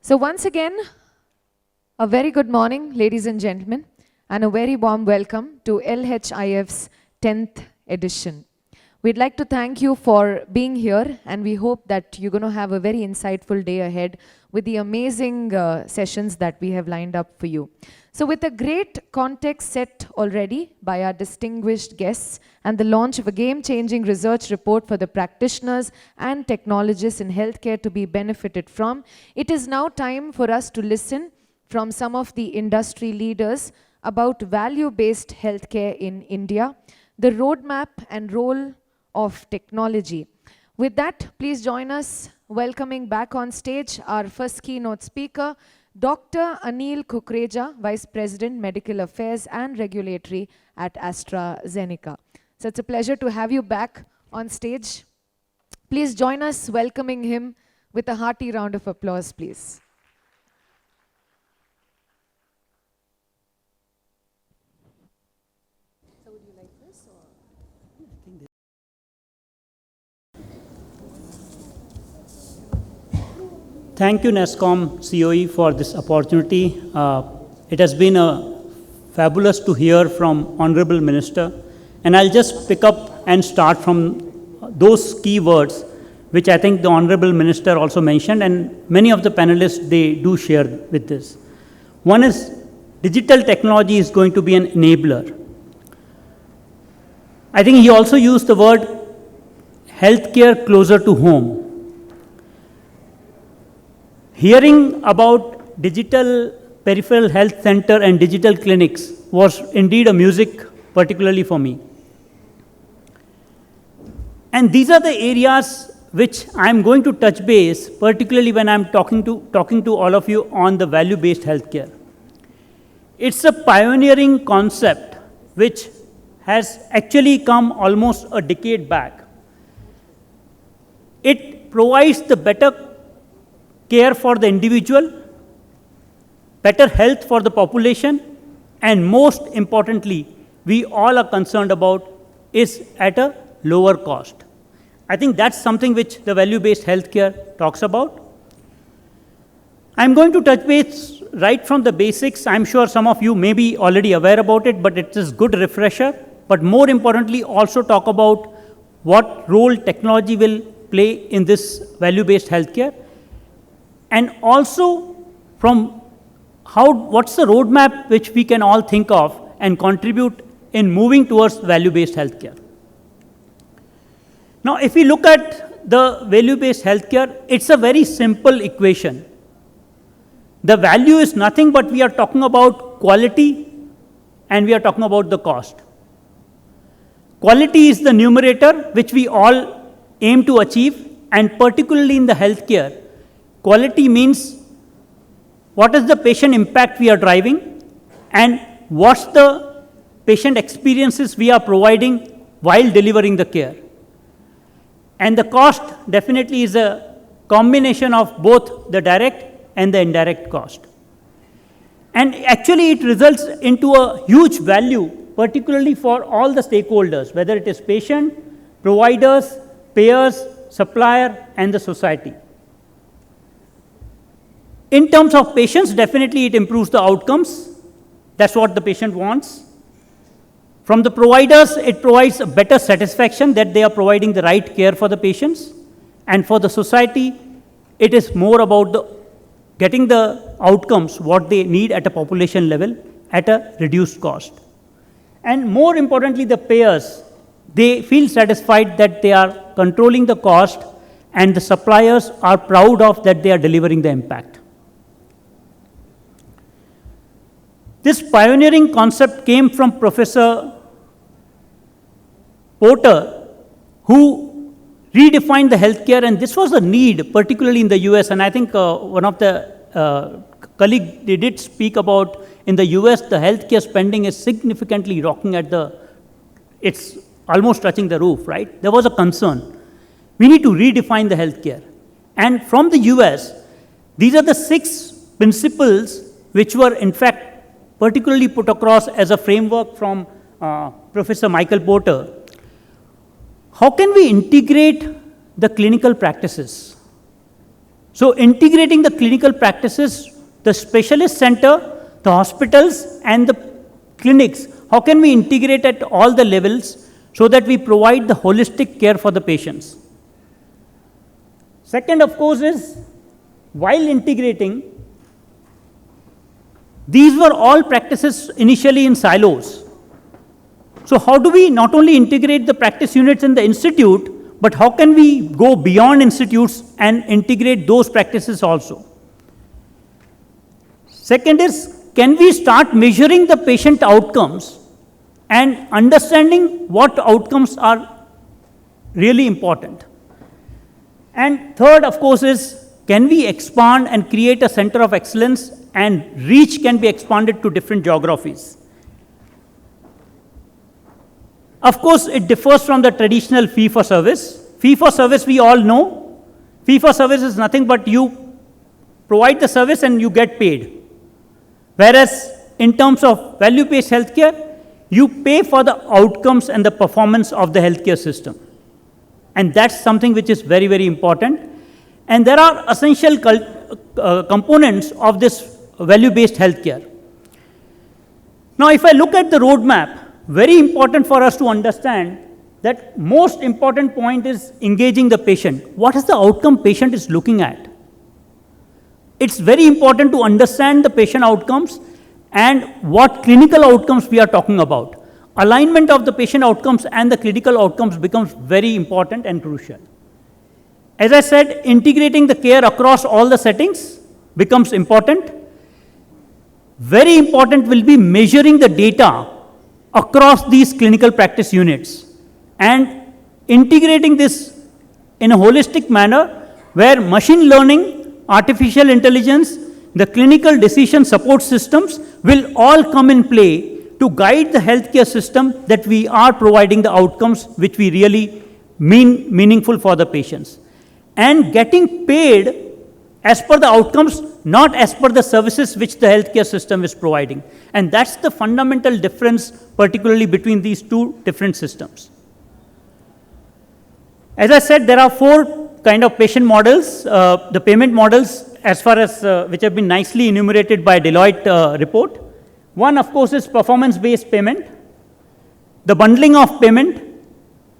So once again, a very good morning, ladies and gentlemen, and a very warm welcome to LHIF's 10th edition. We'd like to thank you for being here, and we hope that you're going to have a very insightful day ahead with the amazing sessions that we have lined up for you. So with a great context set already by our distinguished guests and the launch of a game-changing research report for the practitioners and technologists in healthcare to be benefited from, it is now time for us to listen from some of the industry leaders about value-based healthcare in India, the roadmap and role of technology. With that, please join us welcoming back on stage our first keynote speaker, Dr. Anil Kukreja, Vice President, Medical Affairs and Regulatory at AstraZeneca. So it's a pleasure to have you back on stage. Please join us welcoming him with a hearty round of applause, please. So would you like this or? Thank you, NESCOM COE, for this opportunity. It has been fabulous to hear from Honorable Minister, and I'll just pick up and start from those key words, which I think the Honorable Minister also mentioned, and many of the panelists, they do share with this. One is digital technology is going to be an enabler. I think he also used the word healthcare closer to home. Hearing about digital peripheral health center and digital clinics was indeed a music, particularly for me. And these are the areas which I'm going to touch base, particularly when I'm talking to all of you on the value-based healthcare. It's a pioneering concept which has actually come almost a decade back. It provides the better care for the individual, better health for the population, and most importantly, we all are concerned about is at a lower cost. I think that's something which the value-based healthcare talks about. I'm going to touch base right from the basics. I'm sure some of you may be already aware about it, but it is good refresher. But more importantly, also talk about what role technology will play in this value-based healthcare. And also from what's the roadmap which we can all think of and contribute in moving towards value-based healthcare. Now, if we look at the value-based healthcare, it's a very simple equation. The value is nothing but we are talking about quality and we are talking about the cost. Quality is the numerator which we all aim to achieve, and particularly in the healthcare, quality means what is the patient impact we are driving and what's the patient experiences we are providing while delivering the care. And the cost definitely is a combination of both the direct and the indirect cost. And actually it results into a huge value, particularly for all the stakeholders, whether it is patient, providers, payers, supplier, and the society. In terms of patients, definitely it improves the outcomes. That's what the patient wants. From the providers, it provides a better satisfaction that they are providing the right care for the patients. And for the society, it is more about getting the outcomes, what they need at a population level at a reduced cost. And more importantly, the payers, they feel satisfied that they are controlling the cost, and the suppliers are proud of that they are delivering the impact. This pioneering concept came from Professor Porter, who redefined the healthcare, and this was a need, particularly in the US. And I think one of the colleagues, they did speak about in the US, the healthcare spending is significantly rocking at it's almost touching the roof, right? There was a concern. We need to redefine the healthcare. And from the US, these are the 6 principles which were in fact particularly put across as a framework from Professor Michael Porter. How can we integrate the clinical practices? So integrating the clinical practices, the specialist center, the hospitals, and the clinics, how can we integrate at all the levels so that we provide the holistic care for the patients? Second, of course, is while integrating, these were all practices initially in silos. So how do we not only integrate the practice units in the institute, but how can we go beyond institutes and integrate those practices also? Second is, can we start measuring the patient outcomes and understanding what outcomes are really important? And third, of course, is, can we expand and create a center of excellence and reach can be expanded to different geographies? Of course, it differs from the traditional fee-for-service. Fee-for-service, we all know. Fee-for-service is nothing but you provide the service and you get paid. Whereas, in terms of value-based healthcare, you pay for the outcomes and the performance of the healthcare system. And that's something which is very, very important. And there are essential components of this value-based healthcare. Now, if I look at the roadmap, very important for us to understand that most important point is engaging the patient. What is the outcome patient is looking at? It's very important to understand the patient outcomes and what clinical outcomes we are talking about. Alignment of the patient outcomes and the clinical outcomes becomes very important and crucial. As I said, integrating the care across all the settings becomes important. Very important will be measuring the data across these clinical practice units and integrating this in a holistic manner where machine learning, artificial intelligence, the clinical decision support systems will all come in play to guide the healthcare system that we are providing the outcomes which we really meaningful for the patients. And getting paid as per the outcomes, not as per the services which the healthcare system is providing. And that's the fundamental difference, particularly between these two different systems. As I said, there are 4 kind of patient models. The payment models, as far as which have been nicely enumerated by Deloitte report. One, of course, is performance-based payment, the bundling of payment,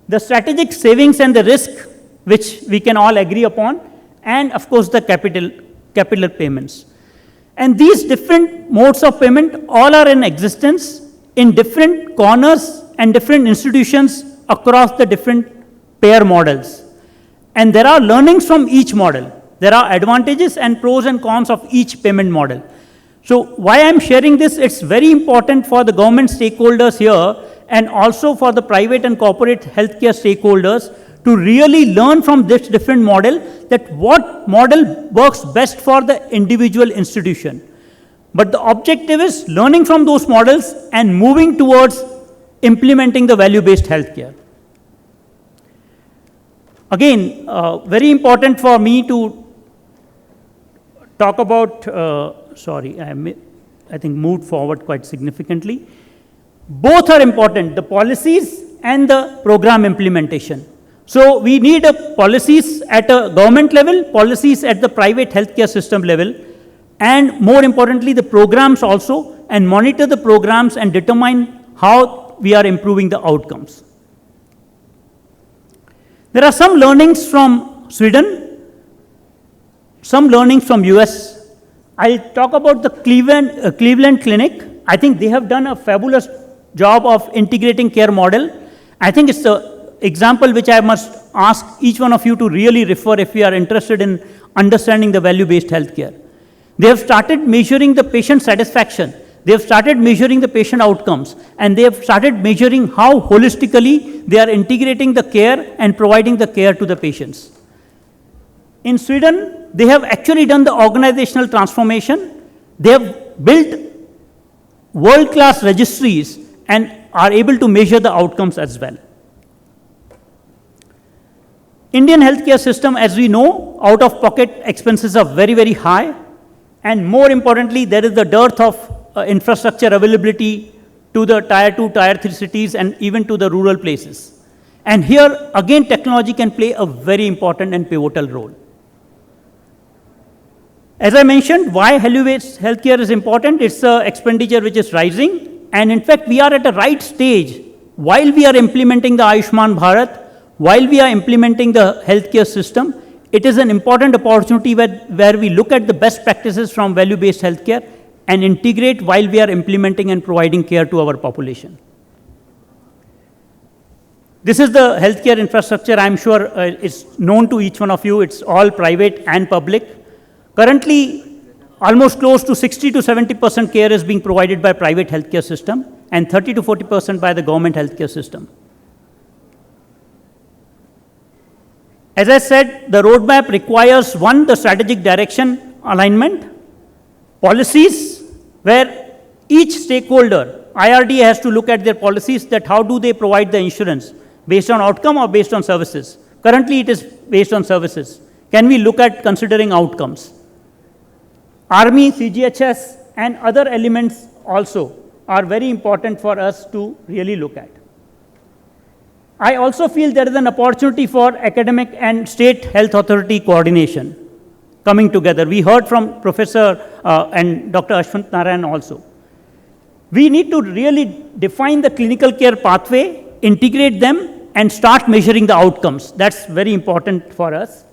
the strategic savings and the risk, which we can all agree upon, and of course the capital payments. And these different modes of payment all are in existence in different corners and different institutions across the different payer models. And there are learnings from each model. There are advantages and pros and cons of each payment model. So why I'm sharing this, it's very important for the government stakeholders here and also for the private and corporate healthcare stakeholders to really learn from this different model that what model works best for the individual institution. But the objective is learning from those models and moving towards implementing the value-based healthcare. Again, very important for me to talk about, I think moved forward quite significantly. Both are important, the policies and the program implementation. So we need policies at a government level, policies at the private healthcare system level, and more importantly, the programs also, and monitor the programs and determine how we are improving the outcomes. There are some learnings from Sweden, some learnings from US. I'll talk about the Cleveland Clinic. I think they have done a fabulous job of integrating care model. I think it's the example which I must ask each one of you to really refer if you are interested in understanding the value-based healthcare. They have started measuring the patient satisfaction. They have started measuring the patient outcomes, and they have started measuring how holistically they are integrating the care and providing the care to the patients. In Sweden, they have actually done the organizational transformation. They have built world-class registries and are able to measure the outcomes as well. Indian healthcare system, as we know, out-of-pocket expenses are very, very high. And more importantly, there is the dearth of infrastructure availability to the tier 2, tier 3 cities and even to the rural places. And here, again, technology can play a very important and pivotal role. As I mentioned, why value-based healthcare is important, it's an expenditure which is rising, and in fact, we are at a right stage. While we are implementing the Ayushman Bharat, while we are implementing the healthcare system, it is an important opportunity where we look at the best practices from value-based healthcare and integrate while we are implementing and providing care to our population. This is the healthcare infrastructure. I'm sure it's known to each one of you. It's all private and public. Currently, almost close to 60 to 70% care is being provided by private healthcare system and 30 to 40% by the government healthcare system. As I said, the roadmap requires, one, the strategic direction alignment, policies where each stakeholder, IRDA has to look at their policies, that how do they provide the insurance, based on outcome or based on services. Currently, it is based on services. Can we look at considering outcomes? Army, CGHS, and other elements also are very important for us to really look at. I also feel there is an opportunity for academic and state health authority coordination coming together. We heard from Professor and Dr. Ashwant Narayan also. We need to really define the clinical care pathway, integrate them, and start measuring the outcomes. That's very important for us.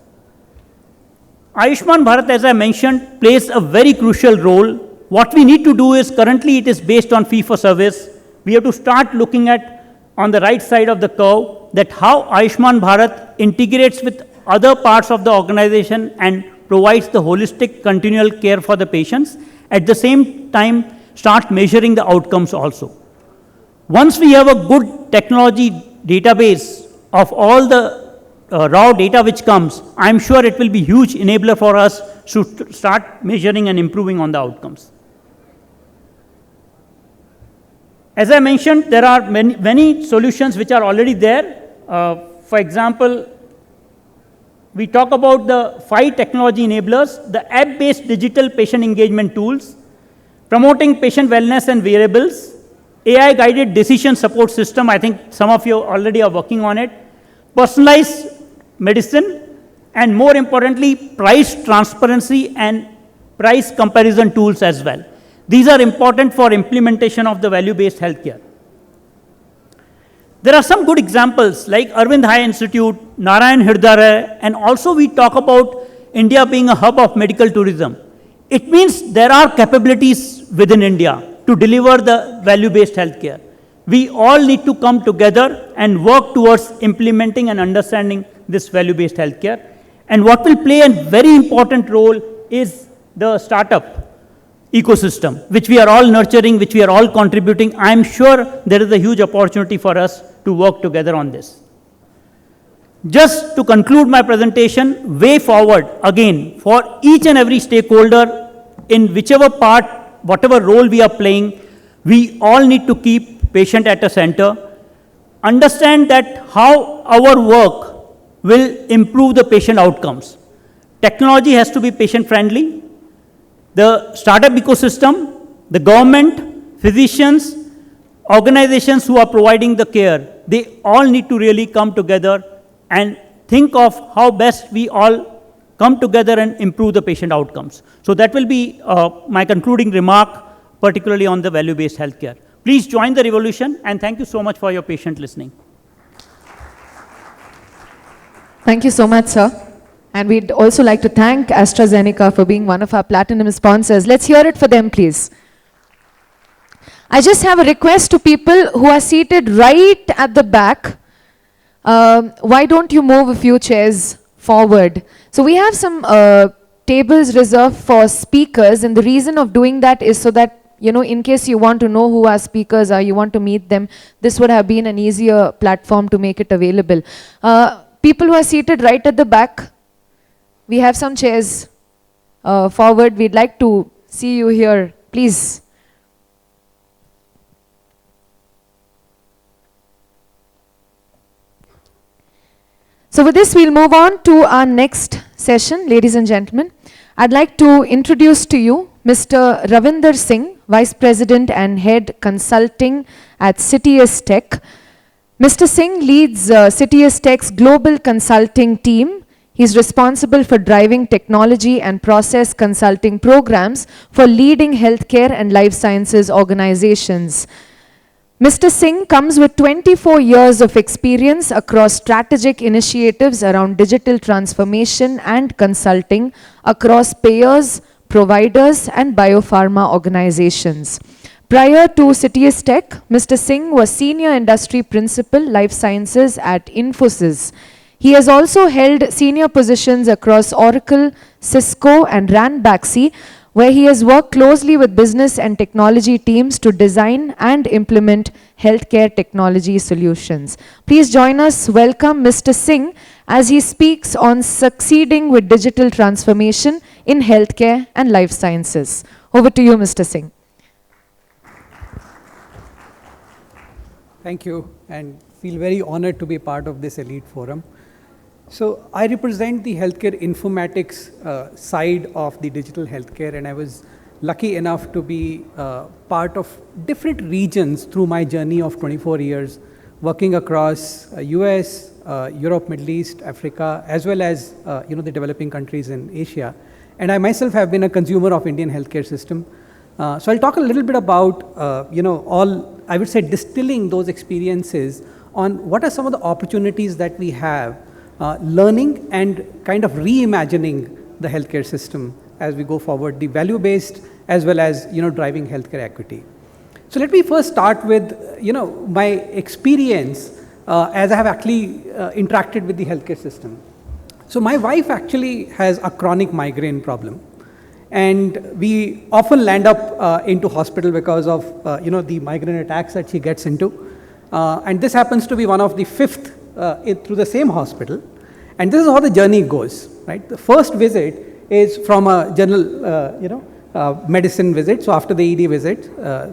Ayushman Bharat, as I mentioned, plays a very crucial role. What we need to do is, currently it is based on fee for service. We have to start looking at, on the right side of the curve, that how Ayushman Bharat integrates with other parts of the organization and provides the holistic continual care for the patients. At the same time, start measuring the outcomes also. Once we have a good technology database of all the raw data which comes, I'm sure it will be huge enabler for us to start measuring and improving on the outcomes. As I mentioned, there are many solutions which are already there. For example, we talk about the 5 technology enablers, the app-based digital patient engagement tools, promoting patient wellness and wearables, AI-guided decision support system. I think some of you already are working on it. Personalized medicine, and more importantly, price transparency and price comparison tools as well. These are important for implementation of the value-based healthcare. There are some good examples like Arvind Eye Institute, Narayan Hridaya, and also we talk about India being a hub of medical tourism. It means there are capabilities within India to deliver the value-based healthcare. We all need to come together and work towards implementing and understanding this value-based healthcare. And what will play a very important role is the startup ecosystem, which we are all nurturing, which we are all contributing. I'm sure there is a huge opportunity for us to work together on this. Just to conclude my presentation, way forward, again, for each and every stakeholder, in whichever part, whatever role we are playing, we all need to keep patient at the center, understand that how our work will improve the patient outcomes. Technology has to be patient friendly. The startup ecosystem, the government, physicians, organizations who are providing the care, they all need to really come together and think of how best we all come together and improve the patient outcomes. So that will be my concluding remark, particularly on the value-based healthcare. Please join the revolution, and thank you so much for your patient listening. Thank you so much, sir. And we'd also like to thank AstraZeneca for being one of our platinum sponsors. Let's hear it for them, please. I just have a request to people who are seated right at the back. Why don't you move a few chairs forward? So we have some tables reserved for speakers, and the reason of doing that is so that, you know, in case you want to know who our speakers are, you want to meet them, this would have been an easier platform to make it available. People who are seated right at the back, we have some chairs forward. We'd like to see you here, please. So with this, we'll move on to our next session, ladies and gentlemen. I'd like to introduce to you Mr. Ravinder Singh, Vice President and Head Consulting at CTS Tech. Mr. Singh leads CTS Tech's global consulting team. He's responsible for driving technology and process consulting programs for leading healthcare and life sciences organizations. Mr. Singh comes with 24 years of experience across strategic initiatives around digital transformation and consulting across payers, providers, and biopharma organizations. Prior to Citius Tech, Mr. Singh was Senior Industry Principal, Life Sciences at Infosys. He has also held senior positions across Oracle, Cisco, and Ranbaxy, where he has worked closely with business and technology teams to design and implement healthcare technology solutions. Please join us, welcome Mr. Singh as he speaks on succeeding with digital transformation in healthcare and life sciences. Over to you, Mr. Singh. Thank you, and feel very honored to be part of this elite forum. So I represent the healthcare informatics side of the digital healthcare, and I was lucky enough to be part of different regions through my journey of 24 years, working across US, Europe, Middle East, Africa, as well as the developing countries in Asia. And I myself have been a consumer of Indian healthcare system. So I'll talk a little bit about all, I would say, distilling those experiences on what are some of the opportunities that we have, learning and kind of reimagining the healthcare system as we go forward, the value-based as well as driving healthcare equity. So let me first start with my experience as I have actually interacted with the healthcare system. So my wife actually has a chronic migraine problem, and we often land up into hospital because of the migraine attacks that she gets into, and this happens to be one of the fifth through the same hospital. And this is how the journey goes, right? The first visit is from a general medicine visit. So after the ED visit,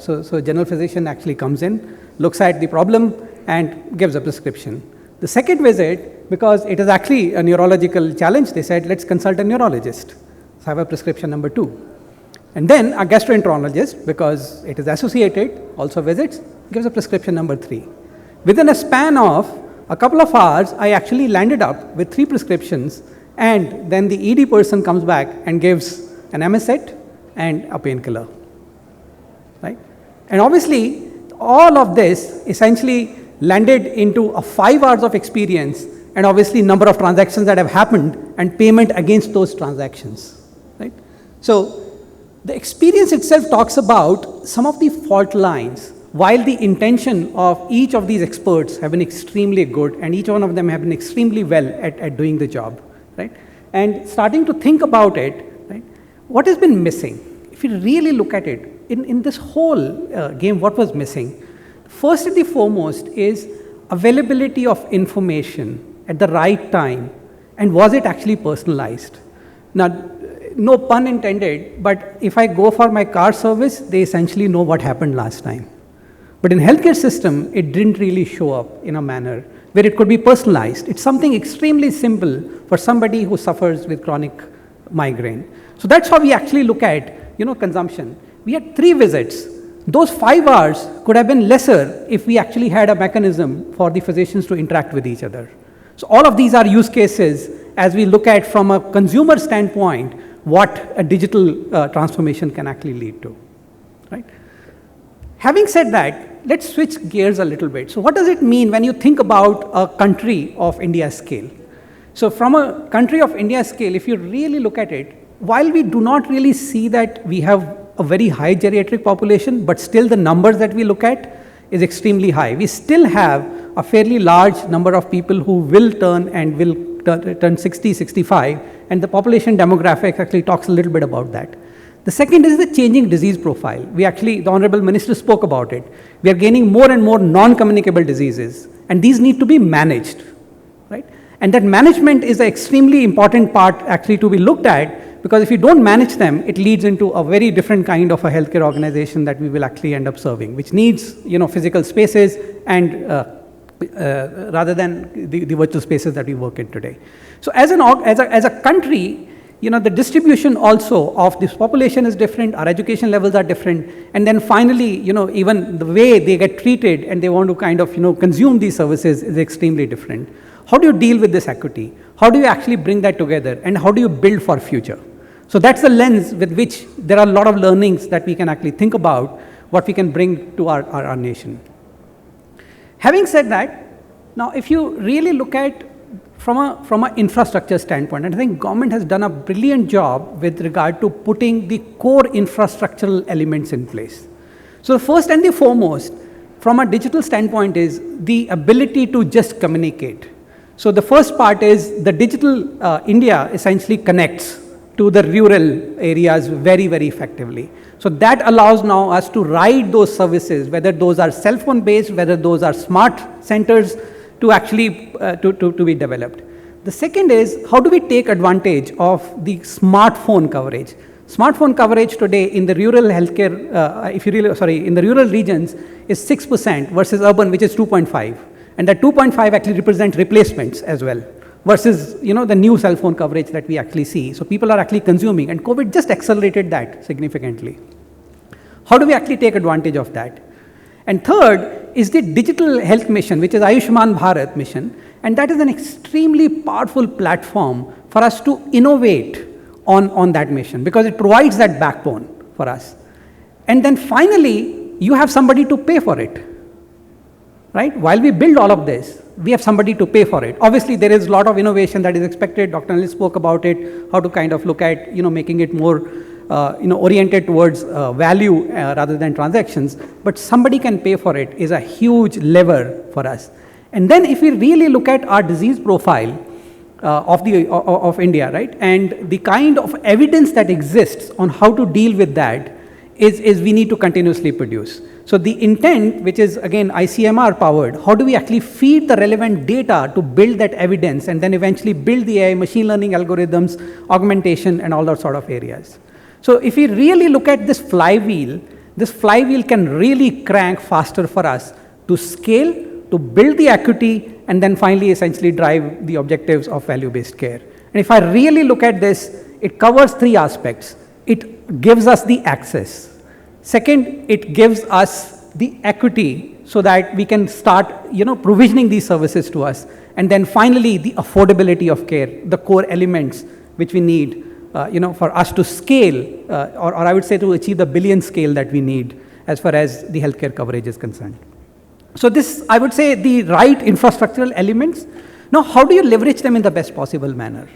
so general physician actually comes in, looks at the problem and gives a prescription. The second visit, because it is actually a neurological challenge, they said, let's consult a neurologist. So I have a prescription number 2. And then a gastroenterologist, because it is associated, also visits, gives a prescription number 3. Within a span of a couple of hours, I actually landed up with 3 prescriptions, and then the ED person comes back and gives an MSET and a painkiller, right? And obviously, all of this essentially landed into a 5 hours of experience, and obviously number of transactions that have happened and payment against those transactions, right? So the experience itself talks about some of the fault lines. While the intention of each of these experts have been extremely good, and each one of them have been extremely well at doing the job, right? And starting to think about it, right? What has been missing? If you really look at it, in this whole game, what was missing? First and the foremost is availability of information at the right time, and was it actually personalized? Now, no pun intended, but if I go for my car service, they essentially know what happened last time. But in healthcare system, it didn't really show up in a manner where it could be personalized. It's something extremely simple for somebody who suffers with chronic migraine. So that's how we actually look at consumption. We had 3 visits. Those 5 hours could have been lesser if we actually had a mechanism for the physicians to interact with each other. So all of these are use cases as we look at from a consumer standpoint what a digital transformation can actually lead to, right? Having said that, let's switch gears a little bit. So what does it mean when you think about a country of India's scale? So from a country of India's scale, if you really look at it, while we do not really see that we have a very high geriatric population, but still the numbers that we look at is extremely high. We still have a fairly large number of people who will turn 60, 65, and the population demographic actually talks a little bit about that. The second is the changing disease profile. The Honorable Minister spoke about it. We are gaining more and more non-communicable diseases, and these need to be managed, right? And that management is an extremely important part actually to be looked at, because if you don't manage them, it leads into a very different kind of a healthcare organization that we will actually end up serving, which needs physical spaces and rather than the virtual spaces that we work in today. So as a country, the distribution also of this population is different, our education levels are different, and then finally, even the way they get treated and they want to kind of, consume these services is extremely different. How do you deal with this equity? How do you actually bring that together? And how do you build for future? So that's the lens with which there are a lot of learnings that we can actually think about what we can bring to our nation. Having said that, now if you really look at from an infrastructure standpoint, and I think government has done a brilliant job with regard to putting the core infrastructural elements in place. So the first and the foremost, from a digital standpoint, is the ability to just communicate. So the first part is the digital India essentially connects to the rural areas very, very effectively. So that allows now us to ride those services, whether those are cell phone based, whether those are smart centers, to actually to be developed. The second is, how do we take advantage of the smartphone coverage? Smartphone coverage today in the rural healthcare, in the rural regions is 6% versus urban, which is 2.5. And that 2.5 actually represents replacements as well, versus the new cell phone coverage that we actually see. So people are actually consuming, and COVID just accelerated that significantly. How do we actually take advantage of that? And third is the digital health mission, which is Ayushman Bharat mission, and that is an extremely powerful platform for us to innovate on that mission, because it provides that backbone for us. And then finally, you have somebody to pay for it, right? While we build all of this, we have somebody to pay for it. Obviously, there is a lot of innovation that is expected. Dr. Anil spoke about it, how to kind of look at, making it more, oriented towards value rather than transactions. But somebody can pay for it is a huge lever for us. And then if we really look at our disease profile of India, right, and the kind of evidence that exists on how to deal with that is we need to continuously produce. So the intent, which is again ICMR powered, how do we actually feed the relevant data to build that evidence and then eventually build the AI, machine learning algorithms, augmentation, and all those sort of areas. So if we really look at this flywheel can really crank faster for us to scale, to build the equity, and then finally essentially drive the objectives of value-based care. And if I really look at this, it covers three aspects. It gives us the access. Second, it gives us the equity so that we can start, provisioning these services to us. And then finally, the affordability of care, the core elements which we need, for us to scale, or I would say to achieve the billion scale that we need as far as the healthcare coverage is concerned. So this, I would say, the right infrastructural elements. Now, how do you leverage them in the best possible manner?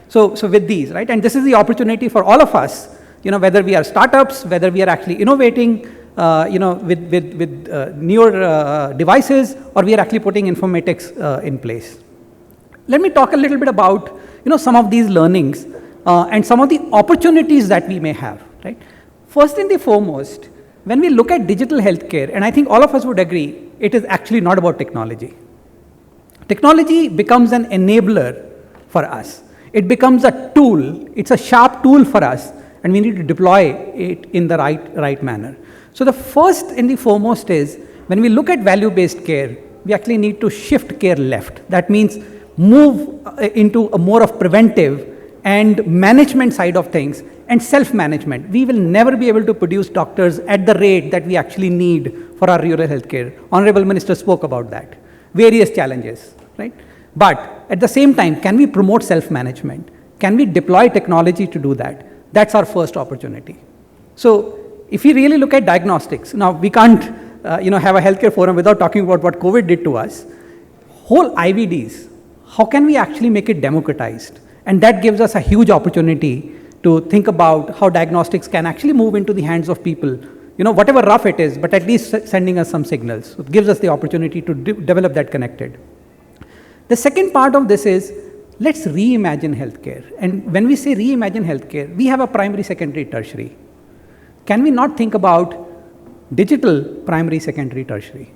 So with these, right, and this is the opportunity for all of us, whether we are startups, whether we are actually innovating, with newer devices, or we are actually putting informatics in place. Let me talk a little bit about, some of these learnings and some of the opportunities that we may have, right? First and the foremost, when we look at digital healthcare, and I think all of us would agree, it is actually not about technology. Technology becomes an enabler for us. It becomes a tool. It's a sharp tool for us, and we need to deploy it in the right manner. So the first and the foremost is, when we look at value-based care, we actually need to shift care left. That means move into a more of preventive and management side of things, and self-management. We will never be able to produce doctors at the rate that we actually need for our rural healthcare. Honorable Minister spoke about that. Various challenges, right? But at the same time, can we promote self-management? Can we deploy technology to do that? That's our first opportunity. So if we really look at diagnostics, now we can't have a healthcare forum without talking about what COVID did to us. Whole IVDs, how can we actually make it democratized? And that gives us a huge opportunity to think about how diagnostics can actually move into the hands of people, whatever rough it is, but at least sending us some signals. So it gives us the opportunity to develop that connected. The second part of this is, let's reimagine healthcare. And when we say reimagine healthcare, we have a primary, secondary, tertiary. Can we not think about digital primary, secondary, tertiary?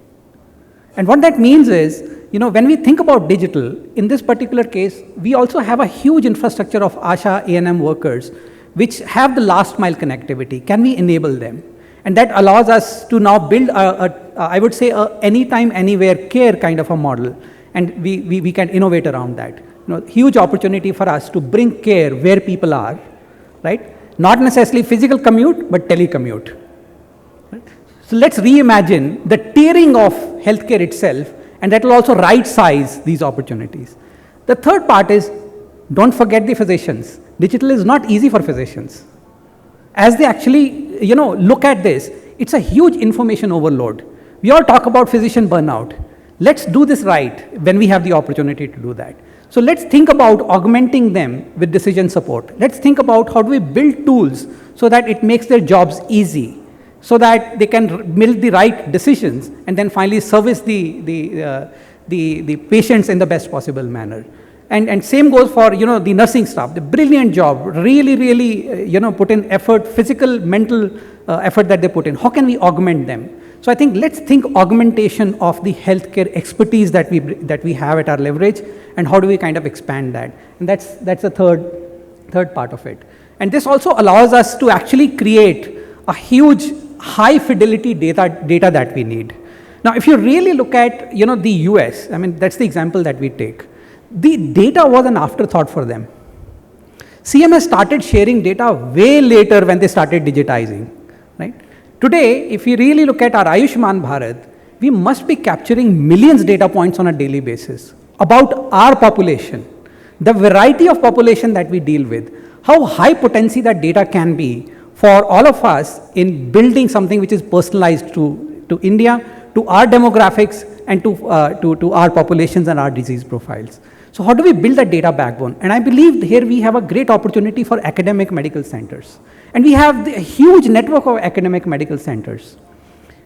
And what that means is, when we think about digital, in this particular case, we also have a huge infrastructure of ASHA, A&M workers, which have the last mile connectivity. Can we enable them? And that allows us to now build I would say, anytime, anywhere care kind of a model. And we can innovate around that. Huge opportunity for us to bring care where people are, right? Not necessarily physical commute, but telecommute. Right? So let's reimagine the tiering of healthcare itself, And that will also right size these opportunities. The third part is, don't forget the physicians. Digital is not easy for physicians. As they actually, look at this, it's a huge information overload. We all talk about physician burnout. Let's do this right when we have the opportunity to do that. So let's think about augmenting them with decision support. Let's think about how do we build tools so that it makes their jobs easy, so that they can build the right decisions and then finally service the patients in the best possible manner. And same goes for the nursing staff. The brilliant job, really put in effort, physical, mental effort that they put in. How can we augment them? So I think let's think augmentation of the healthcare expertise that we have at our leverage, and how do we kind of expand that? And that's the third part of it. And this also allows us to actually create a huge high fidelity data that we need. Now, if you really look at the US, I mean that's the example that we take. The data was an afterthought for them. CMS started sharing data way later when they started digitizing, right? Today, if you really look at our Ayushman Bharat, we must be capturing millions data points on a daily basis about our population, the variety of population that we deal with, how high potency that data can be for all of us in building something which is personalized to India, to our demographics, and to our populations and our disease profiles. So how do we build that data backbone? And I believe here we have a great opportunity for academic medical centers. And we have a huge network of academic medical centers.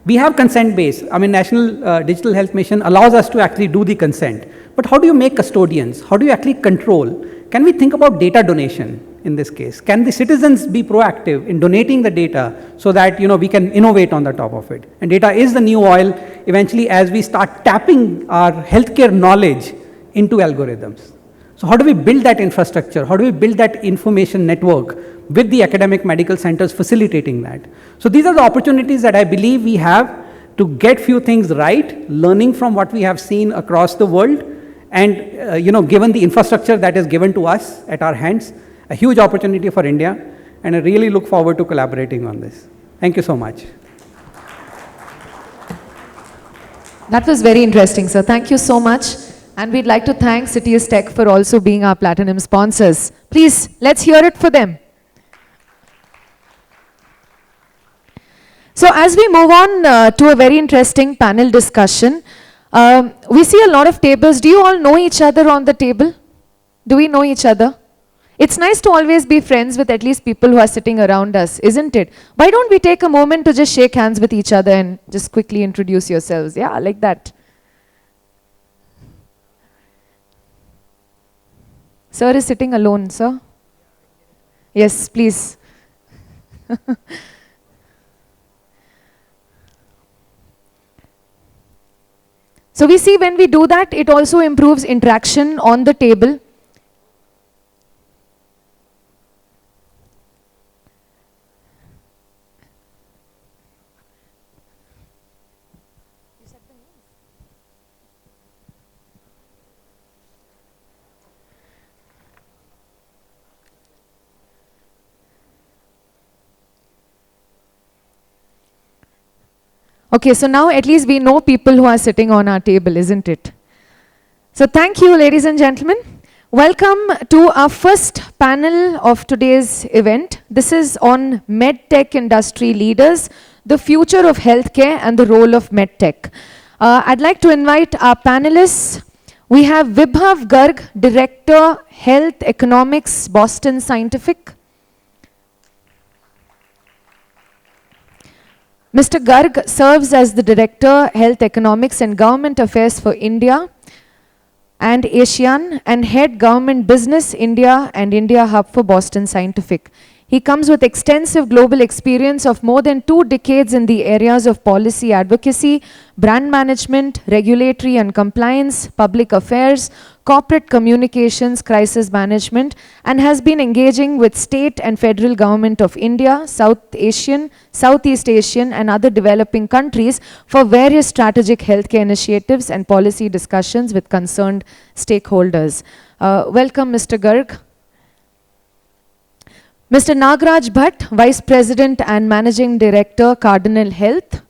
We have consent base. I mean, National Digital Health Mission allows us to actually do the consent. But how do you make custodians? How do you actually control? Can we think about data donation in this case? Can the citizens be proactive in donating the data so that we can innovate on the top of it? And data is the new oil eventually as we start tapping our healthcare knowledge into algorithms. So how do we build that infrastructure? How do we build that information network with the academic medical centers facilitating that? So these are the opportunities that I believe we have to get few things right, learning from what we have seen across the world, and given the infrastructure that is given to us at our hands, a huge opportunity for India, and I really look forward to collaborating on this. Thank you so much. That was very interesting, sir. Thank you so much. And we'd like to thank Citius Tech for also being our platinum sponsors. Please, let's hear it for them. So as we move on to a very interesting panel discussion, we see a lot of tables. Do you all know each other on the table? Do we know each other? It's nice to always be friends with at least people who are sitting around us, isn't it? Why don't we take a moment to just shake hands with each other and just quickly introduce yourselves? Yeah, like that. Sir is sitting alone, sir. Yes, please. So we see when we do that, it also improves interaction on the table. Okay, so now at least we know people who are sitting on our table, isn't it? So thank you, ladies and gentlemen. Welcome to our first panel of today's event. This is on medtech industry leaders, the future of healthcare and the role of medtech. I'd like to invite our panelists. We have Vibhav Garg, Director, Health Economics, Boston Scientific. Mr. Garg serves as the Director, Health Economics and Government Affairs for India and ASEAN, and Head Government Business India and India Hub for Boston Scientific. He comes with extensive global experience of more than 2 decades in the areas of policy advocacy, brand management, regulatory and compliance, public affairs, corporate communications, crisis management, and has been engaging with state and federal government of India, Southeast Asian and other developing countries for various strategic healthcare initiatives and policy discussions with concerned stakeholders. Welcome, Mr. Garg. Mr. Nagaraj Bhatt, Vice President and Managing Director, Cardinal Health.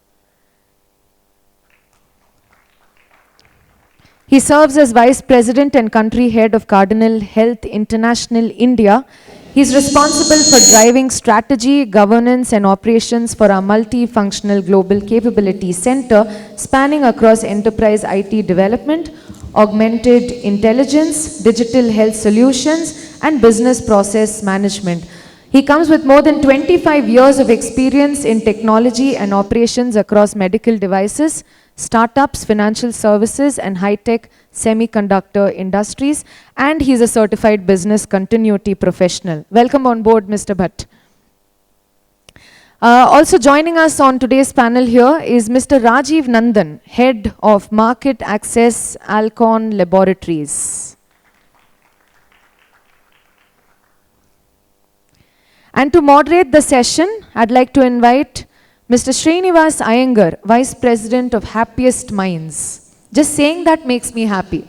He serves as Vice President and Country Head of Cardinal Health International India. He is responsible for driving strategy, governance, and operations for our multifunctional global capability center spanning across enterprise IT development, augmented intelligence, digital health solutions, and business process management. He comes with more than 25 years of experience in technology and operations across medical devices, startups, financial services, and high-tech semiconductor industries, and he's a certified business continuity professional. Welcome on board, Mr. Bhatt. Also joining us on today's panel here is Mr. Rajiv Nandan, Head of Market Access, Alcon Laboratories. And to moderate the session, I'd like to invite Mr. Srinivas Iyengar, Vice President of Happiest Minds. Just saying that makes me happy.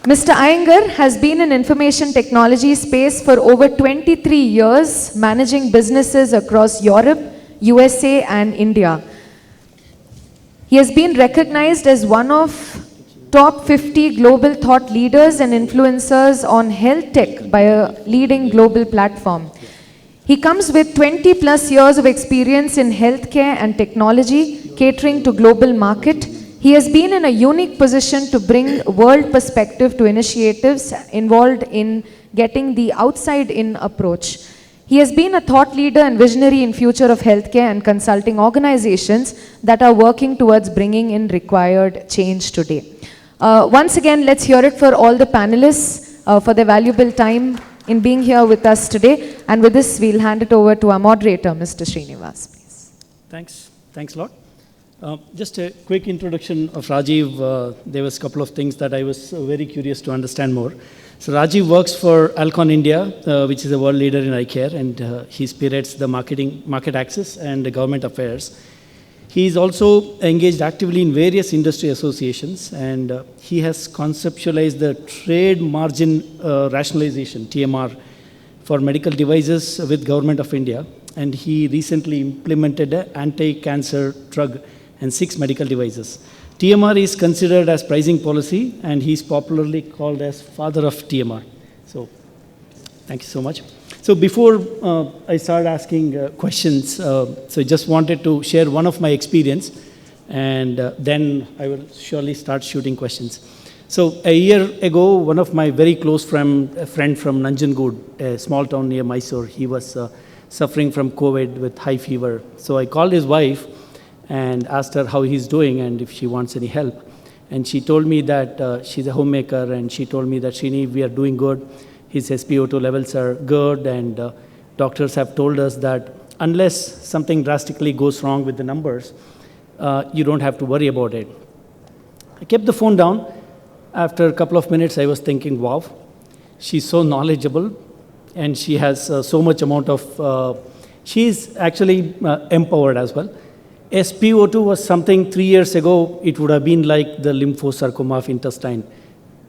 Mr. Iyengar has been in information technology space for over 23 years, managing businesses across Europe, USA, and India. He has been recognized as one of top 50 global thought leaders and influencers on health tech by a leading global platform. He comes with 20 plus years of experience in healthcare and technology, catering to global market. He has been in a unique position to bring world perspective to initiatives involved in getting the outside-in approach. He has been a thought leader and visionary in future of healthcare and consulting organizations that are working towards bringing in required change today. Once again, let's hear it for all the panelists for their valuable time in being here with us today. And with this, we'll hand it over to our moderator, Mr. Srinivas, please. Thanks a lot. Just a quick introduction of Rajiv. There was a couple of things that I was very curious to understand more. So Rajiv works for Alcon India, which is a world leader in eye care, and he spearheads the market access and the government affairs. He is also engaged actively in various industry associations, and he has conceptualized the trade margin rationalization, TMR, for medical devices with Government of India. And he recently implemented an anti-cancer drug and 6 medical devices. TMR is considered as pricing policy, and he's popularly called as father of TMR. So thank you so much. So before I start asking questions, so I just wanted to share one of my experience, and then I will surely start shooting questions. So a year ago, one of my very close friend from Nanjangud, a small town near Mysore, he was suffering from COVID with high fever. So I called his wife and asked her how he's doing and if she wants any help. And she told me that she's a homemaker, and she told me that, Srini, we are doing good. His SpO2 levels are good, and doctors have told us that unless something drastically goes wrong with the numbers, you don't have to worry about it. I kept the phone down. After a couple of minutes, I was thinking, wow, she's so knowledgeable, and she has so much amount of, she's actually empowered as well. SpO2 was something 3 years ago, it would have been like the lymphosarcoma of intestine.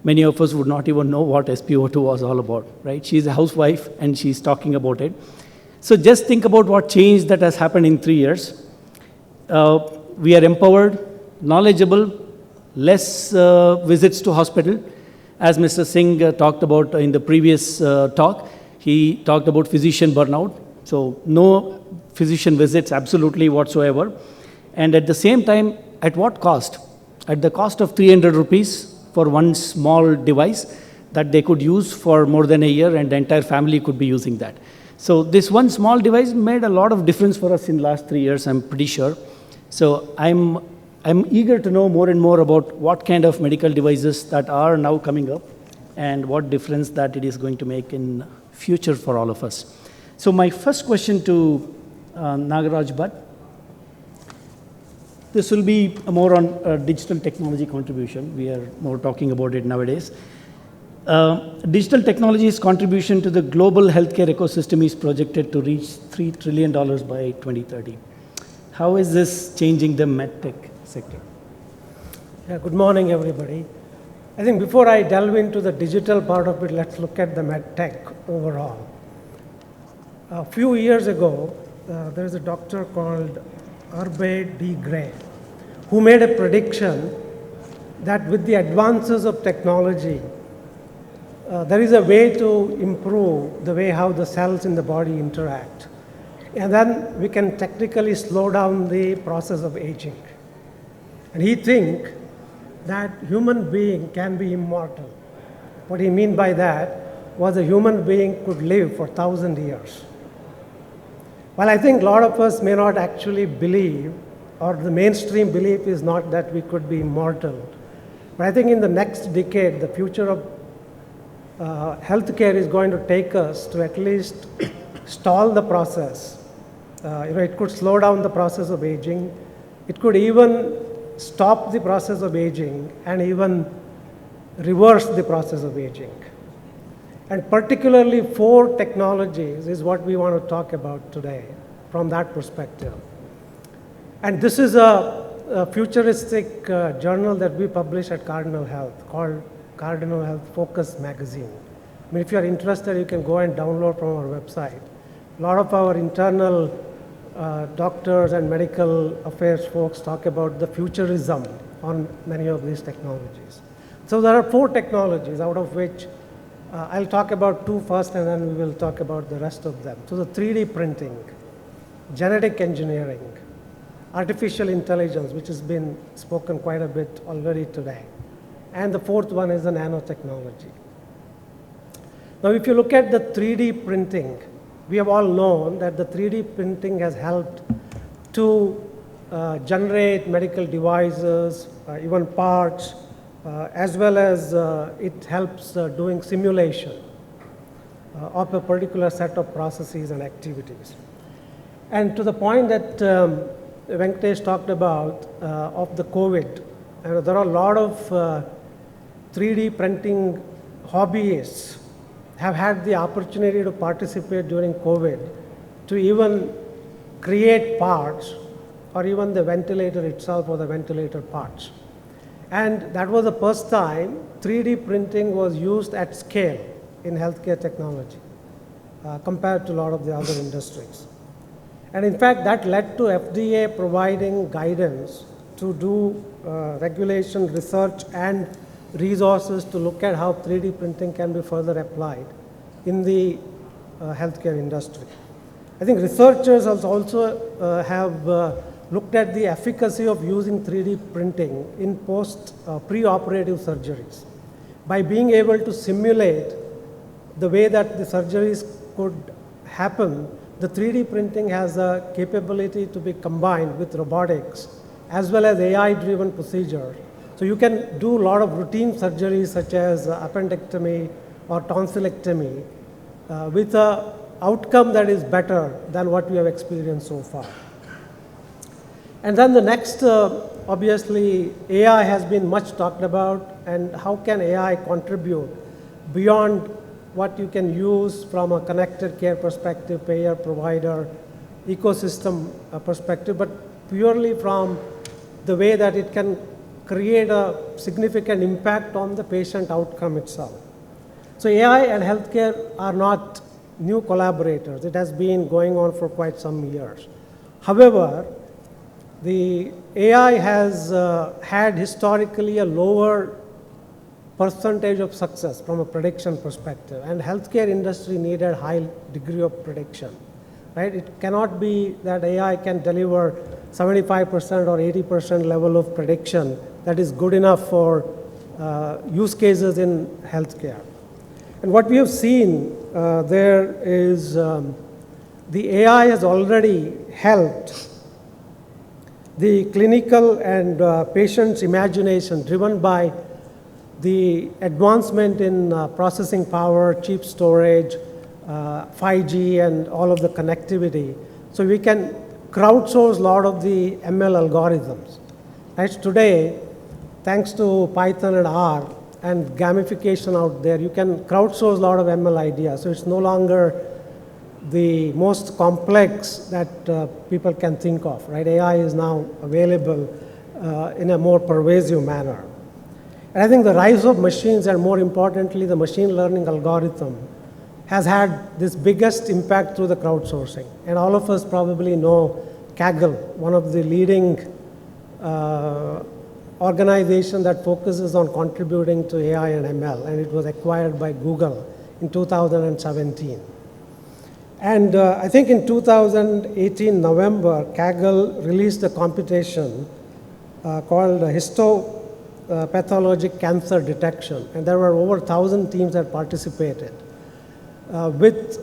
Many of us would not even know what SpO2 was all about, right? She's a housewife, and she's talking about it. So just think about what change that has happened in 3 years. We are empowered, knowledgeable, less visits to hospital. As Mr. Singh talked about in the previous talk, he talked about physician burnout. So no physician visits absolutely whatsoever. And at the same time, at what cost? At the cost of 300 rupees for one small device that they could use for more than a year, and the entire family could be using that. So this one small device made a lot of difference for us in the last 3 years, I'm pretty sure. So I'm eager to know more and more about what kind of medical devices that are now coming up and what difference that it is going to make in future for all of us. So my first question to Nagaraj Bhatt, this will be more on digital technology contribution. We are more talking about it nowadays. Digital technology's contribution to the global healthcare ecosystem is projected to reach $3 trillion by 2030. How is this changing the medtech sector? Yeah, good morning, everybody. I think before I delve into the digital part of it, let's look at the medtech overall. A few years ago, there is a doctor called Hervé D. Gray, who made a prediction that with the advances of technology, there is a way to improve the way how the cells in the body interact. And then we can technically slow down the process of aging. And he thinks that human being can be immortal. What he mean by that was a human being could live for 1,000 years. Well, I think a lot of us may not actually believe, or the mainstream belief is not that we could be immortal. But I think in the next decade, the future of healthcare is going to take us to at least stall the process. It could slow down the process of aging. It could even stop the process of aging and even reverse the process of aging. And particularly 4 technologies is what we want to talk about today from that perspective. And this is a futuristic journal that we publish at Cardinal Health called Cardinal Health Focus magazine. I mean, if you're interested, you can go and download from our website. A lot of our internal doctors and medical affairs folks talk about the futurism on many of these technologies. So there are 4 technologies, out of which I'll talk about 2 first, and then we will talk about the rest of them. So the 3D printing, genetic engineering, artificial intelligence, which has been spoken quite a bit already today. And the 4th one is the nanotechnology. Now, if you look at the 3D printing, we have all known that the 3D printing has helped to generate medical devices, even parts, as well as it helps doing simulation of a particular set of processes and activities. And to the point that Venkatesh talked about of the COVID, there are a lot of 3D printing hobbyists have had the opportunity to participate during COVID to even create parts or even the ventilator itself or the ventilator parts. And that was the first time 3D printing was used at scale in healthcare technology compared to a lot of the other industries. And in fact, that led to FDA providing guidance to do regulation, research, and resources to look at how 3D printing can be further applied in the healthcare industry. I think researchers also have looked at the efficacy of using 3D printing in pre-operative surgeries. By being able to simulate the way that the surgeries could happen, the 3D printing has a capability to be combined with robotics as well as AI-driven procedure. So you can do a lot of routine surgeries such as appendectomy or tonsillectomy with an outcome that is better than what we have experienced so far. And then the next, obviously, AI has been much talked about, and how can AI contribute beyond what you can use from a connected care perspective, payer, provider, ecosystem perspective, but purely from the way that it can create a significant impact on the patient outcome itself. So AI and healthcare are not new collaborators. It has been going on for quite some years. However, the AI has had historically a lower percentage of success from a prediction perspective, and healthcare industry needed high degree of prediction, right? It cannot be that AI can deliver 75% or 80% level of prediction that is good enough for use cases in healthcare. And what we have seen there is the AI has already helped the clinical and patient's imagination driven by the advancement in processing power, cheap storage, 5G, and all of the connectivity. So we can crowdsource a lot of the ML algorithms. Right? Today, thanks to Python and R and gamification out there, you can crowdsource a lot of ML ideas. So it's no longer the most complex that people can think of, right? AI is now available in a more pervasive manner. And I think the rise of machines, and more importantly, the machine learning algorithm, has had this biggest impact through the crowdsourcing. And all of us probably know Kaggle, one of the leading organization that focuses on contributing to AI and ML, and it was acquired by Google in 2017. And I think in 2018 November, Kaggle released a computation called histopathologic cancer detection, and there were over 1,000 teams that participated with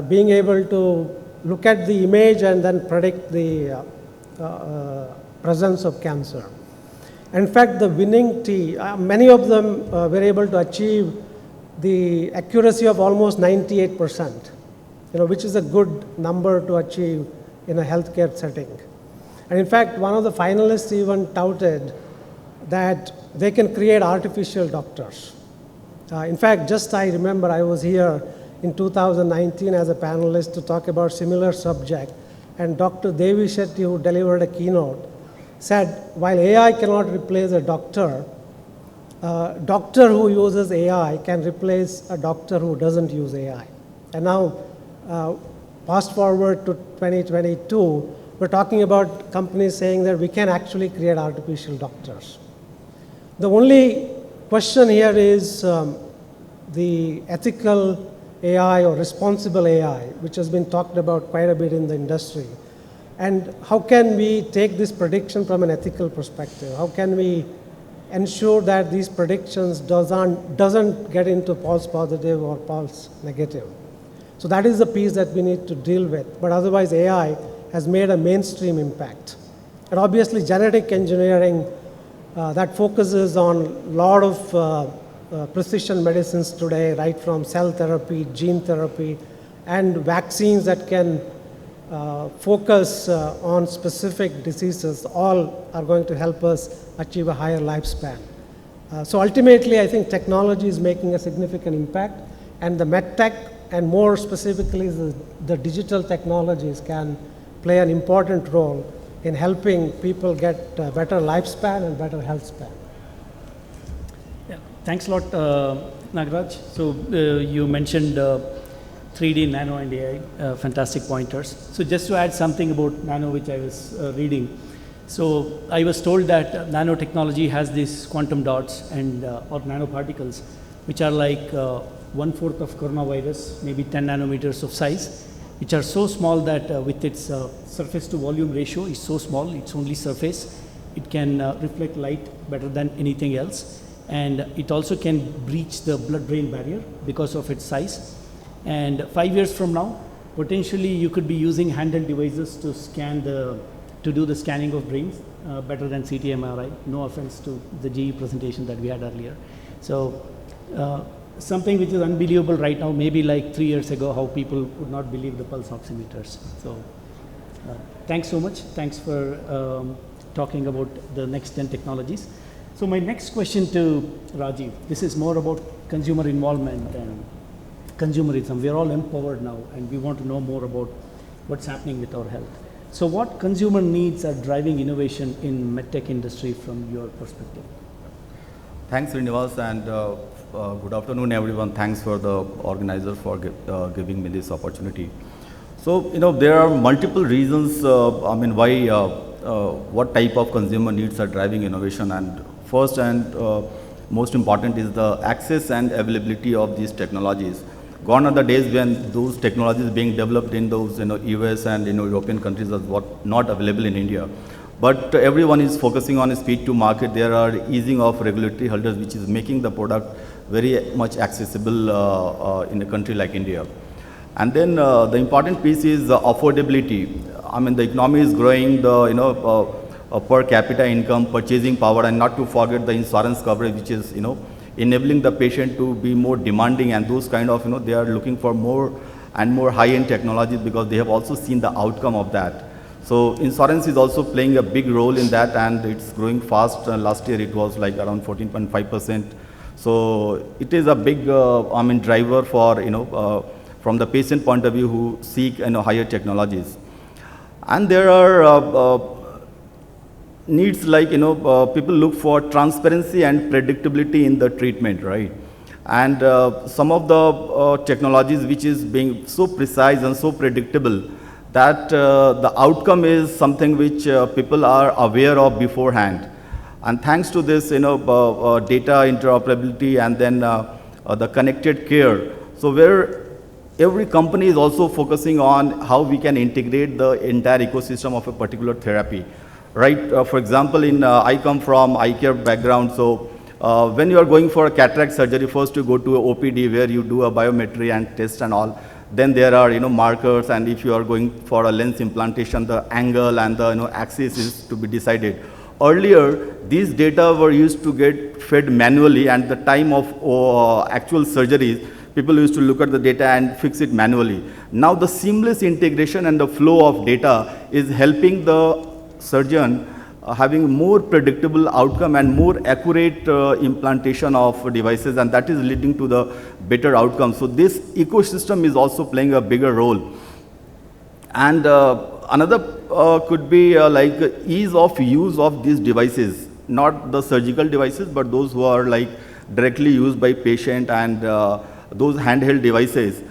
being able to look at the image and then predict the presence of cancer. In fact, the winning team, many of them were able to achieve the accuracy of almost 98%, which is a good number to achieve in a healthcare setting. And in fact, one of the finalists even touted that they can create artificial doctors. In fact, just I remember I was here in 2019 as a panelist to talk about similar subject, and Dr. Devi Shetty, who delivered a keynote, said, while AI cannot replace a doctor who uses AI can replace a doctor who doesn't use AI. And now, fast forward to 2022, we're talking about companies saying that we can actually create artificial doctors. The only question here is the ethical AI or responsible AI, which has been talked about quite a bit in the industry. And how can we take this prediction from an ethical perspective? How can we ensure that these predictions doesn't get into false positive or false negative? So that is the piece that we need to deal with. But otherwise, AI has made a mainstream impact. And obviously, genetic engineering that focuses on a lot of precision medicines today, right from cell therapy, gene therapy, and vaccines that can focus on specific diseases, all are going to help us achieve a higher lifespan. So ultimately, I think technology is making a significant impact, and the medtech, and more specifically the digital technologies, can play an important role in helping people get better lifespan and better health span. Yeah, thanks a lot, Nagaraj. So you mentioned 3D, nano, and AI, fantastic pointers. So just to add something about nano, which I was reading. So I was told that nanotechnology has these quantum dots and or nanoparticles, which are like 1/4 of coronavirus, maybe 10 nanometers of size, which are so small that with its surface to volume ratio is so small, it's only surface. It can reflect light better than anything else. And it also can breach the blood-brain barrier because of its size. And 5 years from now, potentially you could be using handheld devices to to do the scanning of brains better than CT MRI. No offense to the GE presentation that we had earlier. So something which is unbelievable right now, maybe like 3 years ago, how people would not believe the pulse oximeters. So thanks so much. Thanks for talking about the next 10 technologies. So my next question to Rajiv, this is more about consumer involvement and consumerism. We are all empowered now, and we want to know more about what's happening with our health. So what consumer needs are driving innovation in medtech industry from your perspective? Thanks, Srinivas, and good afternoon, everyone. Thanks for the organizer for giving me this opportunity. So, there are multiple reasons, why, what type of consumer needs are driving innovation. And first and most important is the access and availability of these technologies. Gone are the days when those technologies being developed in those, US and European countries was not available in India. But everyone is focusing on speed to market. There are easing of regulatory hurdles, which is making the product very much accessible in a country like India. And then the important piece is affordability. The economy is growing, the per capita income, purchasing power, and not to forget the insurance coverage, which is enabling the patient to be more demanding, and those kind of they are looking for more and more high-end technologies because they have also seen the outcome of that. So insurance is also playing a big role in that, and it's growing fast. Last year it was like around 14.5%. So it is a big driver for from the patient point of view who seek higher technologies. And there are needs like people look for transparency and predictability in the treatment, right? And some of the technologies which is being so precise and so predictable, that the outcome is something which people are aware of beforehand. And thanks to this, data interoperability and then the connected care. So where every company is also focusing on how we can integrate the entire ecosystem of a particular therapy, right? For example, I come from eye care background, so when you are going for a cataract surgery, first you go to a OPD where you do a biometry and test and all. Then there are markers, and if you are going for a lens implantation, the angle and the axis is to be decided. Earlier, these data were used to get fed manually, and the time of actual surgeries, people used to look at the data and fix it manually. Now the seamless integration and the flow of data is helping the surgeon having more predictable outcome and more accurate implantation of devices, and that is leading to the better outcome. So this ecosystem is also playing a bigger role. And another could be like ease of use of these devices, not the surgical devices, but those who are like directly used by patient and those handheld devices.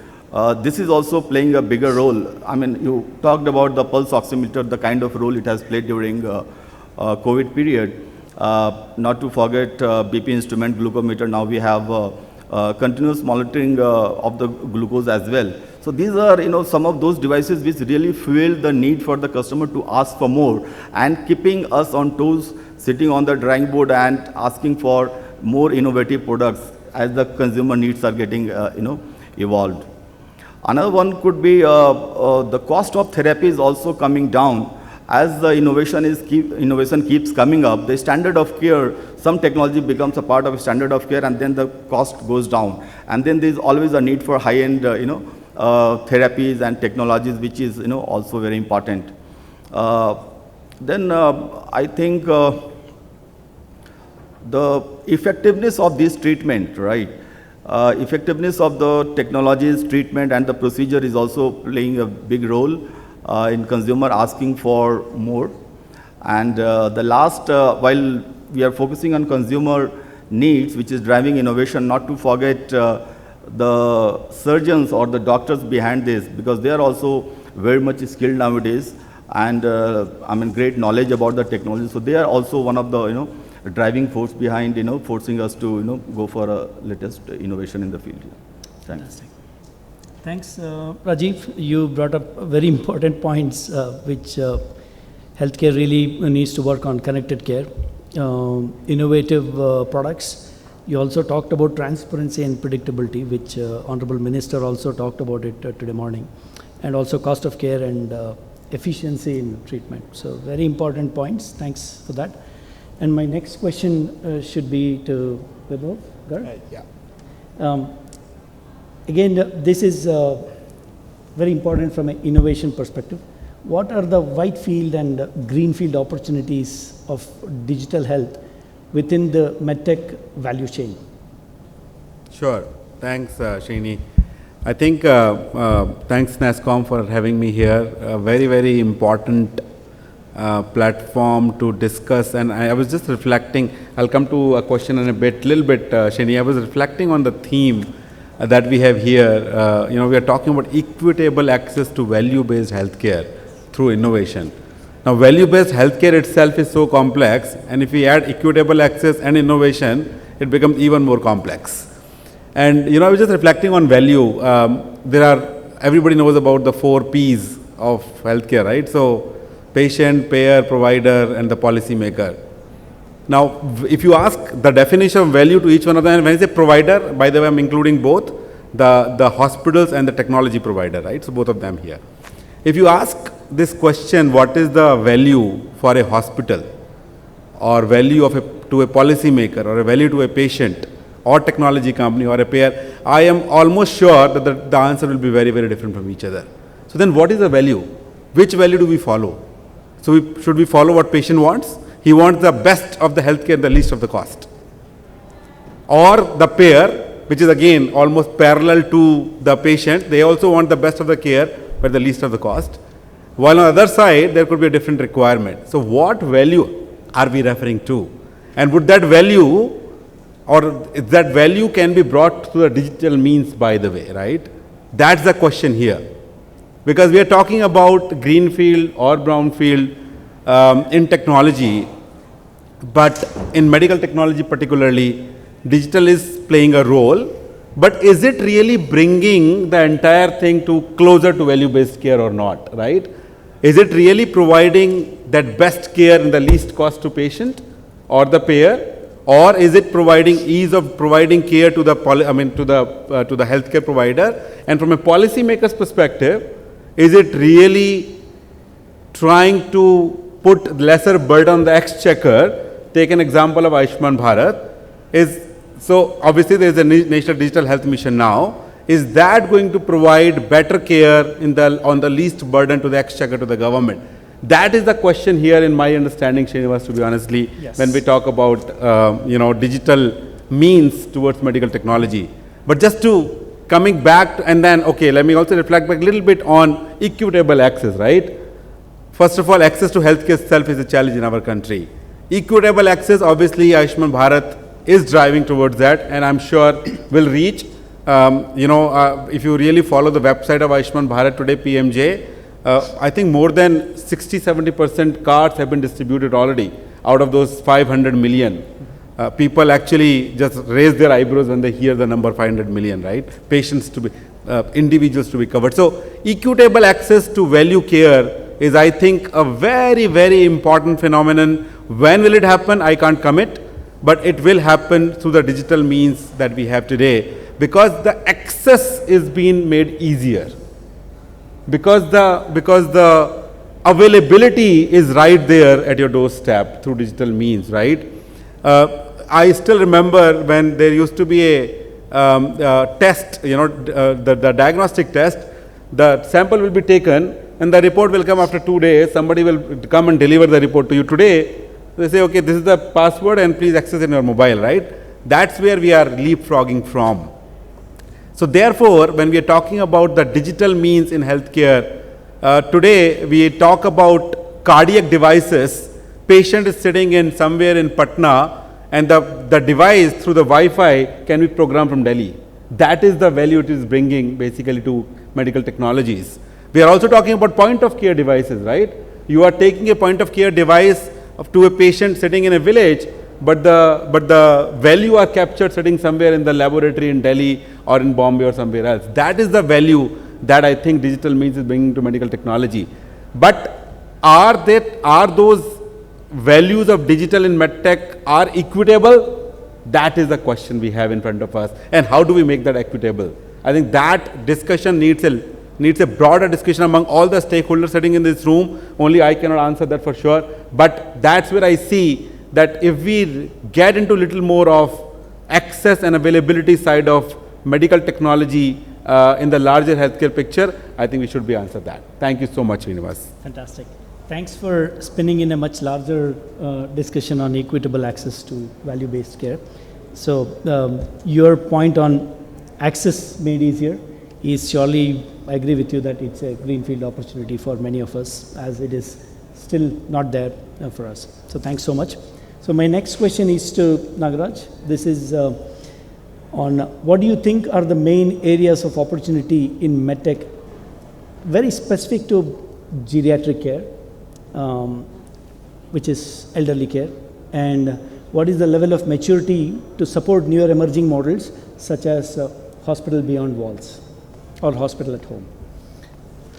This is also playing a bigger role. I mean, you talked about the pulse oximeter, the kind of role it has played during COVID period. Not to forget BP instrument, glucometer. Now we have continuous monitoring of the glucose as well. So these are some of those devices which really fuel the need for the customer to ask for more and keeping us on toes, sitting on the drawing board and asking for more innovative products as the consumer needs are getting evolved. Another one could be the cost of therapy is also coming down. As the innovation keeps coming up, the standard of care, some technology becomes a part of standard of care, and then the cost goes down. And then there is always a need for high-end, therapies and technologies, which is, also very important. Then I think the effectiveness of this treatment, right? Effectiveness of the technologies, treatment, and the procedure is also playing a big role in consumer asking for more. And the last, while we are focusing on consumer needs, which is driving innovation, not to forget the surgeons or the doctors behind this, because they are also very much skilled nowadays, and great knowledge about the technology. So they are also one of the driving force behind forcing us to go for a latest innovation in the field. Thanks. Thanks, Rajiv. You brought up very important points which healthcare really needs to work on: connected care, innovative products. You also talked about transparency and predictability, which Honorable Minister also talked about it today morning, and also cost of care and efficiency in treatment. So very important points. Thanks for that. And my next question should be to Vibhav Garg. Yeah. Again, this is very important from an innovation perspective. What are the white field and greenfield opportunities of digital health within the medtech value chain? Sure. Thanks, Srini. I think thanks NASSCOM for having me here. A very, very important platform to discuss. And I was just reflecting. I'll come to a question in a little bit, Srini. I was reflecting on the theme that we have here. We are talking about equitable access to value-based healthcare through innovation. Now, value-based healthcare itself is so complex, and if we add equitable access and innovation, it becomes even more complex. And I was just reflecting on value. Everybody knows about the 4 Ps of healthcare, right? So, patient, payer, provider, and the policy maker. Now, if you ask the definition of value to each one of them, when I say provider, by the way, I'm including both the hospitals and the technology provider, right? So both of them here. If you ask this question, what is the value for a hospital, or value to a policy maker, or a value to a patient, or technology company, or a payer, I am almost sure that the answer will be very, very different from each other. So then what is the value? Which value do we follow? So should we follow what patient wants? He wants the best of the healthcare, the least of the cost. Or the payer, which is again almost parallel to the patient, they also want the best of the care, but the least of the cost. While on the other side, there could be a different requirement. So what value are we referring to? And would that value, or that value can be brought through a digital means, by the way, right? That's the question here. Because we are talking about greenfield or brownfield in technology, but in medical technology particularly, digital is playing a role. But is it really bringing the entire thing to closer to value-based care or not, right? Is it really providing that best care in the least cost to patient or the payer? Or is it providing ease of providing care to the to the healthcare provider? And from a policymaker's perspective, is it really trying to put lesser burden on the exchequer? Take an example of Ayushman Bharat. So obviously there is a National Digital Health Mission now. Is that going to provide better care on the least burden to the exchequer, to the government? That is the question here in my understanding, Srinivas, to be honestly, Yes. when we talk about digital means towards medical technology. But just to coming back, and then, okay, let me also reflect back a little bit on equitable access, right? First of all, access to healthcare itself is a challenge in our country. Equitable access, obviously, Ayushman Bharat is driving towards that, and I'm sure will reach. If you really follow the website of Ayushman Bharat today, PMJ, I think more than 60-70% cards have been distributed already out of those 500 million. People actually just raise their eyebrows when they hear the number 500 million, right? Patients to be, individuals to be covered. So equitable access to value care is, I think, a very, very important phenomenon. When will it happen? I can't commit, but it will happen through the digital means that we have today, because the access is being made easier. Because the availability is right there at your doorstep through digital means, right? I still remember when there used to be a test, the diagnostic test. The sample will be taken and the report will come after 2 days. Somebody will come and deliver the report to you. Today, they say, okay, this is the password and please access in your mobile, right? That's where we are leapfrogging from. So therefore, when we are talking about the digital means in healthcare, today we talk about cardiac devices. Patient is sitting in somewhere in Patna, and the device through the Wi-Fi can be programmed from Delhi. That is the value it is bringing basically to medical technologies. We are also talking about point of care devices, right? You are taking a point of care device to a patient sitting in a village, but the value are captured sitting somewhere in the laboratory in Delhi or in Bombay or somewhere else. That is the value that I think digital means is bringing to medical technology. But are those values of digital in medtech are equitable? That is the question we have in front of us. And how do we make that equitable? I think that discussion needs a broader discussion among all the stakeholders sitting in this room. Only I cannot answer that for sure. But that's where I see that if we get into a little more of access and availability side of medical technology in the larger healthcare picture, I think we should be answered that. Thank you so much, Srinivas. Fantastic. Thanks for spinning in a much larger discussion on equitable access to value-based care. So your point on access made easier is surely, I agree with you that it's a greenfield opportunity for many of us, as it is still not there for us. So thanks so much. So my next question is to Nagaraj. This is on what do you think are the main areas of opportunity in medtech, very specific to geriatric care, which is elderly care, and what is the level of maturity to support newer emerging models such as hospital beyond walls or hospital at home?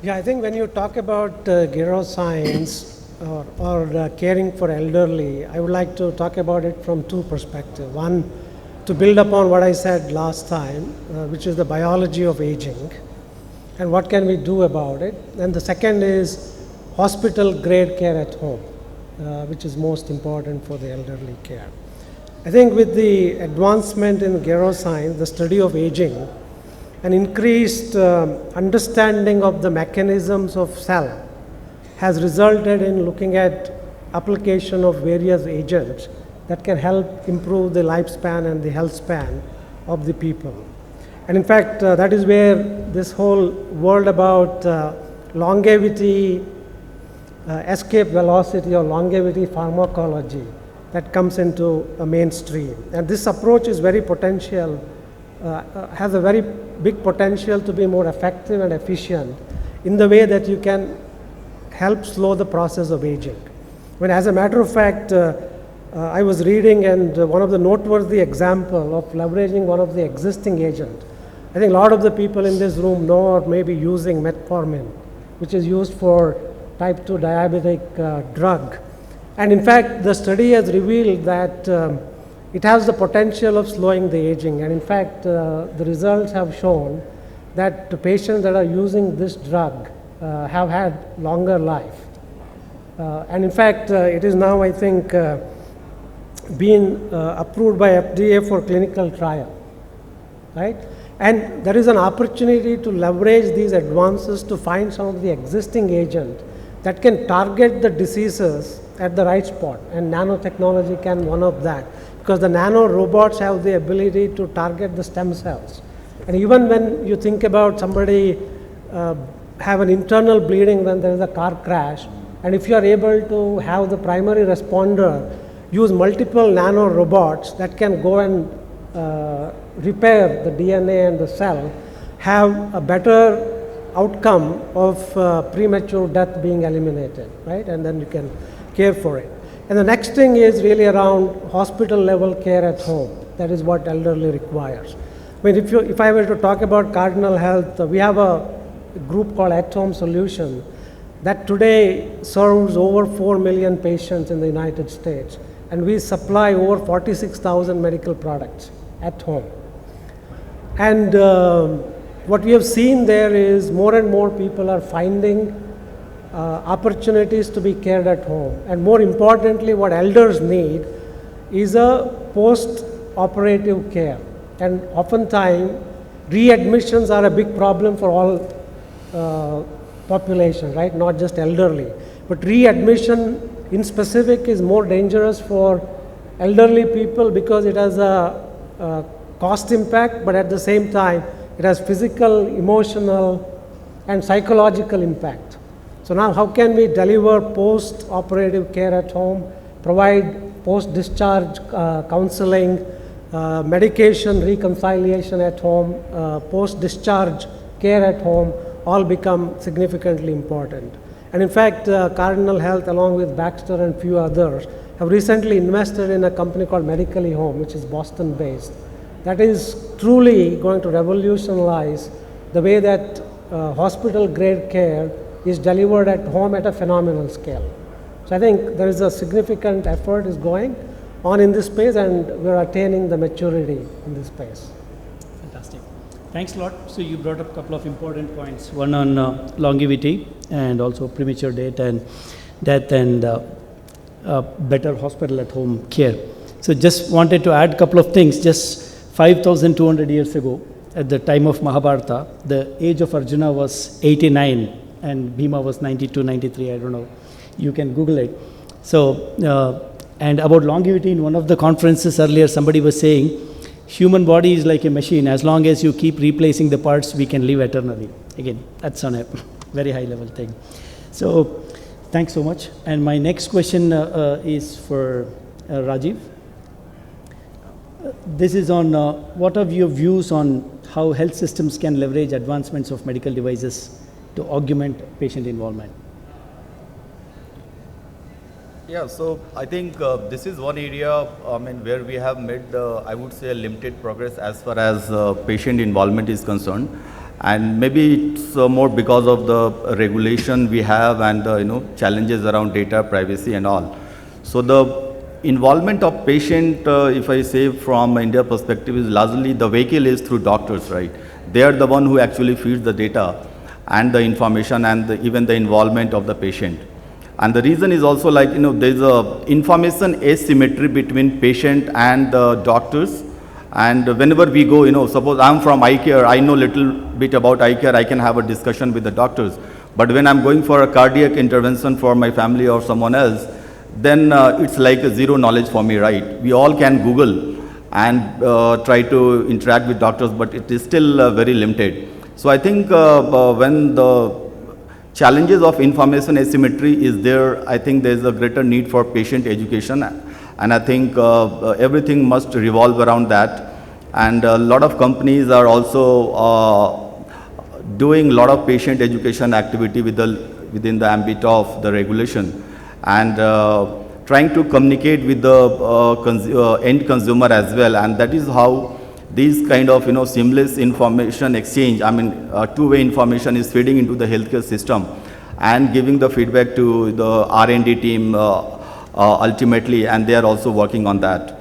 Yeah, I think when you talk about geroscience or caring for elderly, I would like to talk about it from two perspectives. One, to build upon what I said last time, which is the biology of aging and what can we do about it. And the second is hospital grade care at home, which is most important for the elderly care. I think with the advancement in geroscience, the study of aging, an increased understanding of the mechanisms of cell has resulted in looking at application of various agents that can help improve the lifespan and the health span of the people. And in fact, that is where this whole world about longevity, escape velocity or longevity pharmacology that comes into a mainstream. And this approach is very potential, has a very big potential to be more effective and efficient in the way that you can help slow the process of aging. When, as a matter of fact, I was reading, and one of the noteworthy example of leveraging one of the existing agent. I think a lot of the people in this room know or may be using metformin, which is used for type 2 diabetic drug. And in fact, the study has revealed that it has the potential of slowing the aging. And in fact, the results have shown that the patients that are using this drug have had longer life. And in fact, it is now, I think, been approved by FDA for clinical trial, right? And there is an opportunity to leverage these advances to find some of the existing agents that can target the diseases at the right spot, and nanotechnology can one of that, because the nano robots have the ability to target the stem cells. And even when you think about somebody have an internal bleeding when there is a car crash, and if you are able to have the primary responder use multiple nano robots that can go and repair the DNA and the cell, have a better outcome of premature death being eliminated, right? And then you can care for it. And the next thing is really around hospital level care at home. That is what elderly requires. I mean, if I were to talk about Cardinal Health, we have a group called At Home Solution that today serves over 4 million patients in the United States. And we supply over 46,000 medical products at home. And what we have seen there is more and more people are finding opportunities to be cared at home. And more importantly, what elders need is a post-operative care. And oftentimes, readmissions are a big problem for all population, right? Not just elderly. But readmission in specific is more dangerous for elderly people because it has a cost impact, but at the same time, it has physical, emotional, and psychological impact. So now how can we deliver post-operative care at home, provide post-discharge counseling, medication reconciliation at home, post-discharge care at home, all become significantly important. And in fact, Cardinal Health, along with Baxter and few others, have recently invested in a company called Medically Home, which is Boston-based. That is truly going to revolutionize the way that hospital-grade care is delivered at home at a phenomenal scale. So I think there is a significant effort is going on in this space, and we're attaining the maturity in this space. Fantastic. Thanks a lot. So you brought up a couple of important points, one on longevity and also premature death and better hospital at home care. So just wanted to add a couple of things. Just 5,200 years ago, at the time of Mahabharata, the age of Arjuna was 89 and Bhima was 92, 93, I don't know. You can Google it. So, and about longevity, in one of the conferences earlier, somebody was saying, human body is like a machine. As long as you keep replacing the parts, we can live eternally. Again, that's on a very high level thing. So, thanks so much. And my next question is for Rajiv. This is on what are your views on how health systems can leverage advancements of medical devices to augment patient involvement? Yeah, so I think this is one area where we have made, I would say, a limited progress as far as patient involvement is concerned. And maybe it's more because of the regulation we have and challenges around data privacy and all. So the involvement of patient, if I say from India perspective, is largely the vehicle is through doctors, right? They are the one who actually feeds the data and the information and even the involvement of the patient. And the reason is also like, there's a information asymmetry between patient and the doctors. And whenever we go, suppose I'm from eye care, I know little bit about eye care, I can have a discussion with the doctors. But when I'm going for a cardiac intervention for my family or someone else, then it's like a zero knowledge for me, right? We all can Google and try to interact with doctors, but it is still very limited. So I think when the challenges of information asymmetry is there, I think there is a greater need for patient education, and I think everything must revolve around that. And a lot of companies are also doing a lot of patient education activity within the ambit of the regulation, and trying to communicate with the end consumer as well, and that is how these kind of seamless information exchange, I mean two-way information is feeding into the healthcare system and giving the feedback to the R&D team ultimately, and they are also working on that.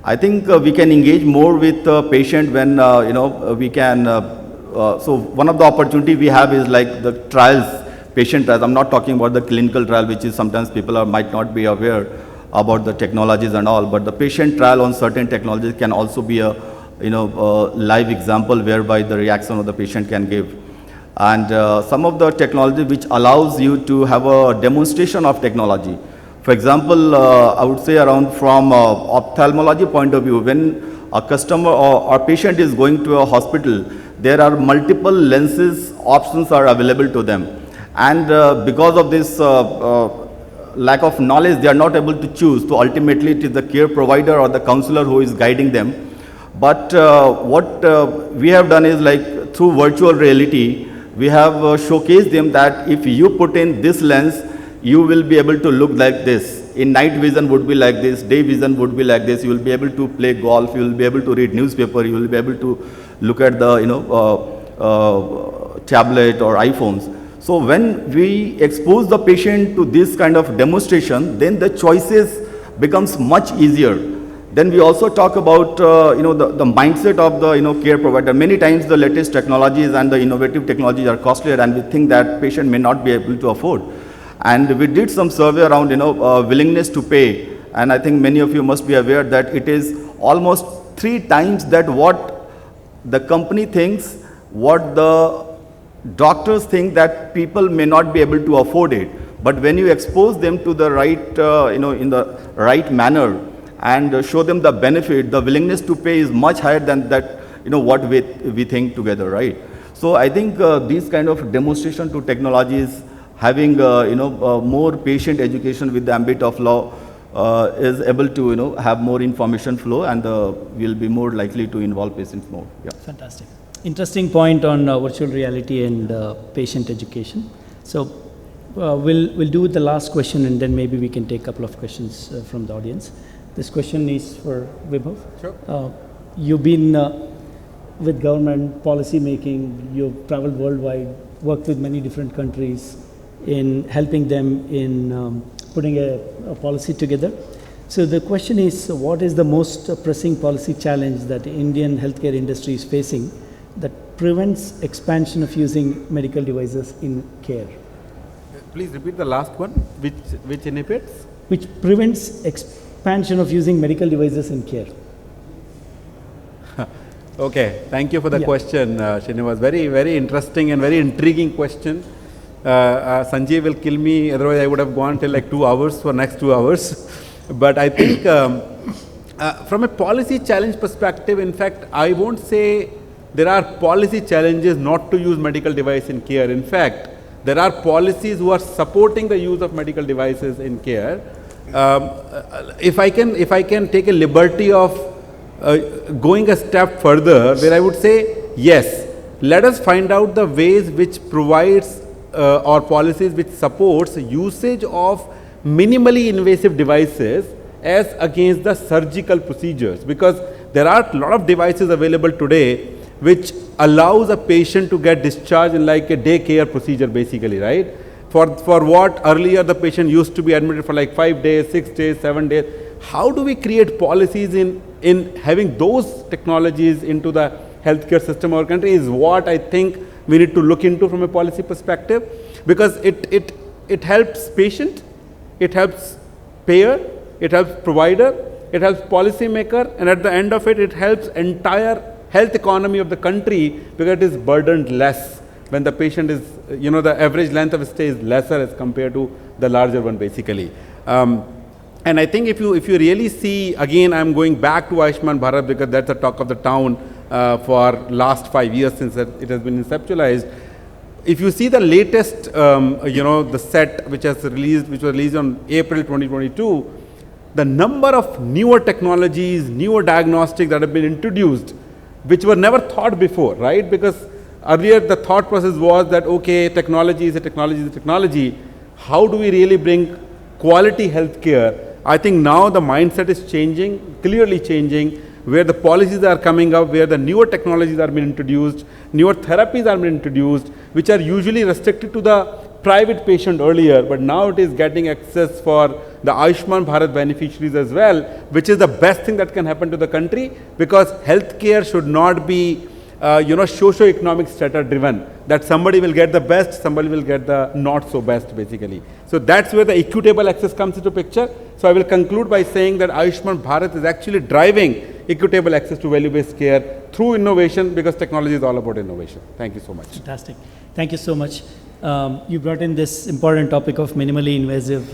I think we can engage more with the patient when we can. So one of the opportunity we have is like the trials, patient trials. I'm not talking about the clinical trial, which is sometimes people might not be aware about the technologies and all, but the patient trial on certain technologies can also be a live example whereby the reaction of the patient can give. And some of the technology which allows you to have a demonstration of technology. For example, I would say around from ophthalmology point of view, when a customer or patient is going to a hospital, there are multiple lenses options are available to them. And because of this lack of knowledge, they are not able to choose. So ultimately it is the care provider or the counselor who is guiding them. But what we have done is like through virtual reality, we have showcased them that if you put in this lens, you will be able to look like this. In night vision would be like this, day vision would be like this. You will be able to play golf, you will be able to read newspaper, you will be able to look at the tablet or iPhones. So when we expose the patient to this kind of demonstration, then the choices becomes much easier. Then we also talk about the mindset of the care provider. Many times the latest technologies and the innovative technologies are costlier, and we think that patient may not be able to afford. And we did some survey around willingness to pay, and I think many of you must be aware that it is almost 3 times that what the company thinks, what the doctors think that people may not be able to afford it. But when you expose them to the right, in the right manner and show them the benefit, the willingness to pay is much higher than that, what we think together, right? So I think these kind of demonstration to technologies, having more patient education with the ambit of law is able to have more information flow, and will be more likely to involve patients more. Yeah. Fantastic. Interesting point on virtual reality and patient education. So we'll do the last question, and then maybe we can take a couple of questions from the audience. This question is for Vibhav. Sure. You've been with government policy making, you've traveled worldwide, worked with many different countries in helping them in putting a policy together. So the question is, what is the most pressing policy challenge that the Indian healthcare industry is facing that prevents expansion of using medical devices in care? Please repeat the last one. Which inhibits? Which prevents expansion of using medical devices in care. Okay, thank you for the question, Srinivas. Very, very interesting and very intriguing question. Sanjay will kill me, otherwise I would have gone till like 2 hours for next 2 hours. But I think from a policy challenge perspective, in fact, I won't say there are policy challenges not to use medical device in care. In fact, there are policies who are supporting the use of medical devices in care. If I can take a liberty of going a step further, where I would say, yes, let us find out the ways which provides or policies which supports usage of minimally invasive devices as against the surgical procedures, because there are a lot of devices available today which allows a patient to get discharged in like a day care procedure basically, right? For what earlier the patient used to be admitted for like 5 days, 6 days, 7 days. How do we create policies in having those technologies into the healthcare system of our country is what I think we need to look into from a policy perspective, because it helps patient, it helps payer, it helps provider, it helps policymaker, and at the end of it, it helps entire health economy of the country, because it is burdened less when the patient is, the average length of stay is lesser as compared to the larger one basically. And I think if you really see, again, I'm going back to Ayushman Bharat because that's the talk of the town for last 5 years since it has been conceptualized. If you see the latest, the set which was released on April 2022, the number of newer technologies, newer diagnostics that have been introduced, which were never thought before, right? Because Earlier, the thought process was that, okay, technology is a technology is a technology. How do we really bring quality healthcare? I think now the mindset is changing, clearly changing, where the policies are coming up, where the newer technologies are being introduced, newer therapies are being introduced, which are usually restricted to the private patient earlier, but now it is getting access for the Ayushman Bharat beneficiaries as well, which is the best thing that can happen to the country, because healthcare should not be socio-economic strata driven, that somebody will get the best, somebody will get the not so best basically. So that's where the equitable access comes into picture. So I will conclude by saying that Ayushman Bharat is actually driving equitable access to value-based care through innovation, because technology is all about innovation. Thank you so much. Fantastic. Thank you so much. You brought in this important topic of minimally invasive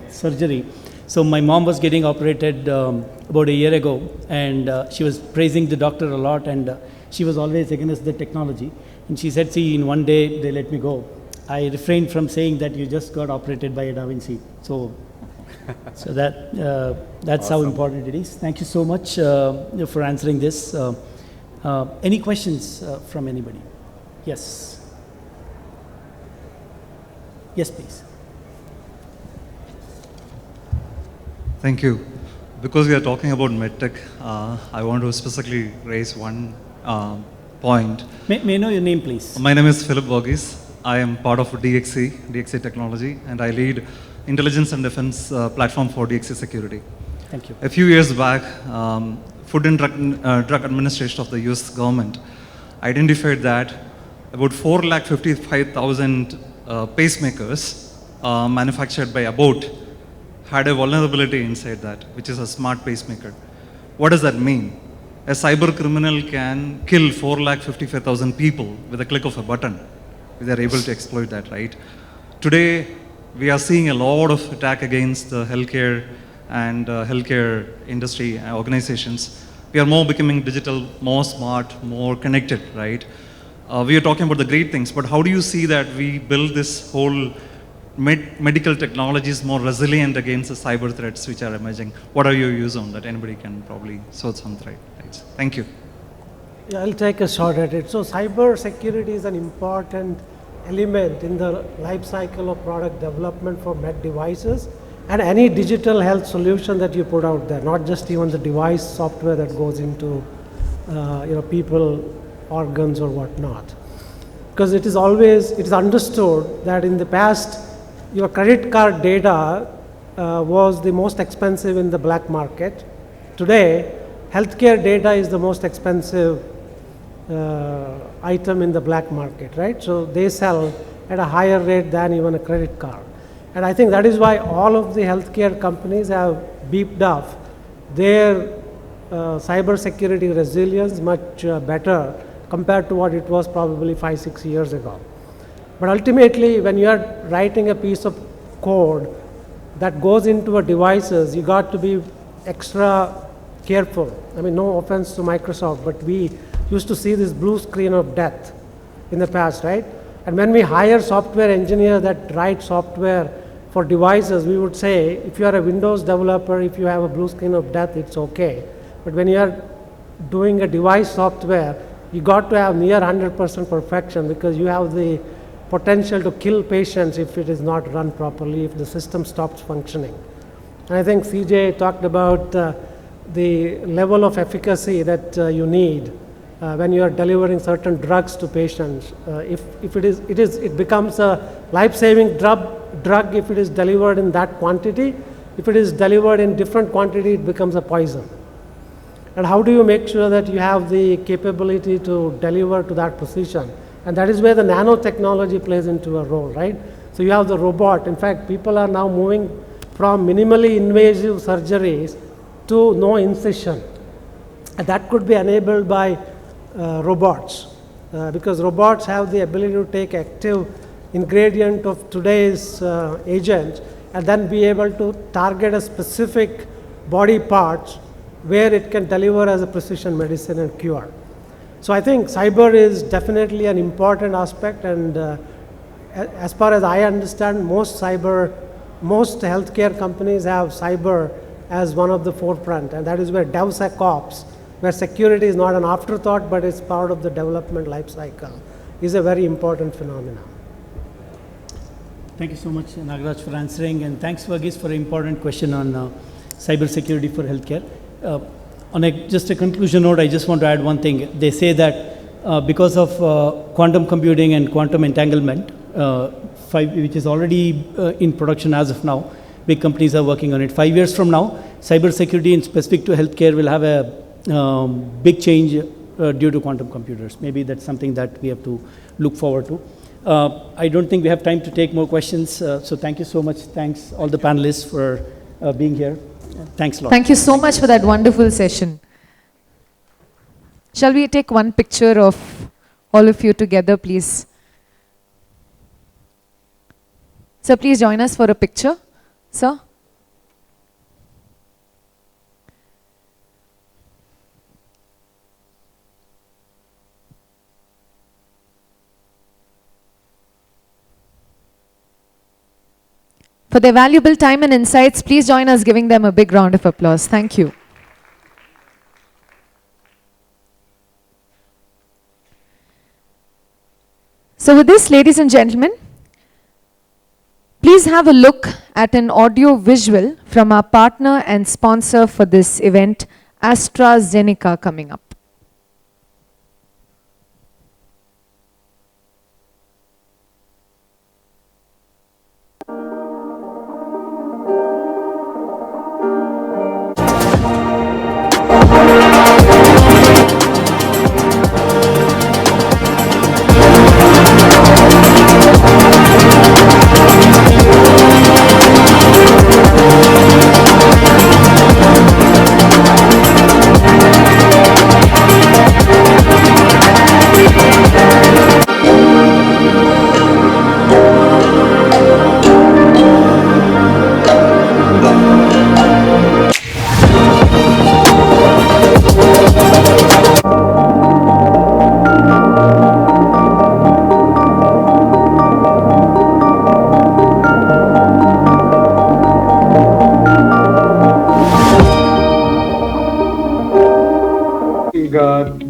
surgery. So my mom was getting operated about a year ago, and she was praising the doctor a lot, and she was always against the technology. And she said, see, in one day they let me go. I refrained from saying that you just got operated by a Da Vinci. So that's awesome. How important it is. Thank you so much for answering this. Any questions from anybody? Yes. Yes, please. Thank you. Because we are talking about medtech, I want to specifically raise one point. May I know your name, please? My name is Philip Verghese. I am part of DXC Technology, and I lead intelligence and defense platform for DXC security. Thank you. A few years back, Food and Drug Administration of the US government identified that about 455,000 pacemakers manufactured by Abbott had a vulnerability inside that, which is a smart pacemaker. What does that mean? A cyber criminal can kill 455,000 people with a click of a button. They are able to exploit that, right? Today, we are seeing a lot of attack against the healthcare and healthcare industry organizations. We are more becoming digital, more smart, more connected, right? We are talking about the great things, but how do you see that we build this whole medical technologies more resilient against the cyber threats which are emerging? What are your views on that? Anybody can probably sort some threats. Thank you. Yeah, I'll take a shot at it. So cyber security is an important element in the life cycle of product development for med devices and any digital health solution that you put out there, not just even the device software that goes into people, organs or whatnot. Because it is understood that in the past, your credit card data was the most expensive in the black market. Today, healthcare data is the most expensive item in the black market, right? So they sell at a higher rate than even a credit card. And I think that is why all of the healthcare companies have beefed up their cyber security resilience much better compared to what it was probably 5-6 years ago. But ultimately, when you are writing a piece of code that goes into a devices, you got to be extra careful. I mean, no offense to Microsoft, but we used to see this blue screen of death in the past, right? And when we hire software engineers that write software for devices, we would say, if you are a Windows developer, if you have a blue screen of death, it's okay. But when you are doing a device software, you got to have near 100% perfection, because you have the potential to kill patients if it is not run properly, if the system stops functioning. And I think CJ talked about the level of efficacy that you need when you are delivering certain drugs to patients. It becomes a life-saving drug if it is delivered in that quantity. If it is delivered in different quantity, it becomes a poison. And how do you make sure that you have the capability to deliver to that precision? And that is where the nanotechnology plays into a role, right? So you have the robot. In fact, people are now moving from minimally invasive surgeries to no incision. And that could be enabled by robots, because robots have the ability to take active ingredient of today's agent and then be able to target a specific body parts where it can deliver as a precision medicine and cure. So I think cyber is definitely an important aspect, and as far as I understand, most healthcare companies have cyber as one of the forefront, and that is where DevSecOps, where security is not an afterthought, but it's part of the development life cycle. is a very important phenomenon. Thank you so much, Nagaraj, for answering, and thanks, Verghese, for an important question on cyber security for healthcare. Just a conclusion note, I just want to add one thing. They say that because of quantum computing and quantum entanglement, which is already in production as of now, big companies are working on it. 5 years from now, cyber security and specific to healthcare will have a big change due to quantum computers. Maybe that's something that we have to look forward to. I don't think we have time to take more questions, so thank you so much. Thanks all the panelists for being here. Thanks a lot. Thank you so much for that wonderful session. Shall we take one picture of all of you together, please? Sir, please join us for a picture. Sir? For their valuable time and insights, please join us giving them a big round of applause. Thank you. So with this, ladies and gentlemen, please have a look at an audio visual from our partner and sponsor for this event, AstraZeneca, coming up.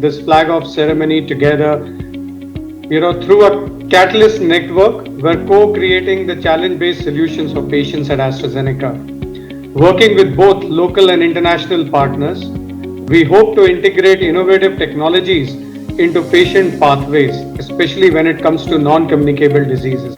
This flag off ceremony together, through a catalyst network. We're co-creating the challenge-based solutions for patients at AstraZeneca. Working with both local and international partners, we hope to integrate innovative technologies into patient pathways, especially when it comes to non-communicable diseases.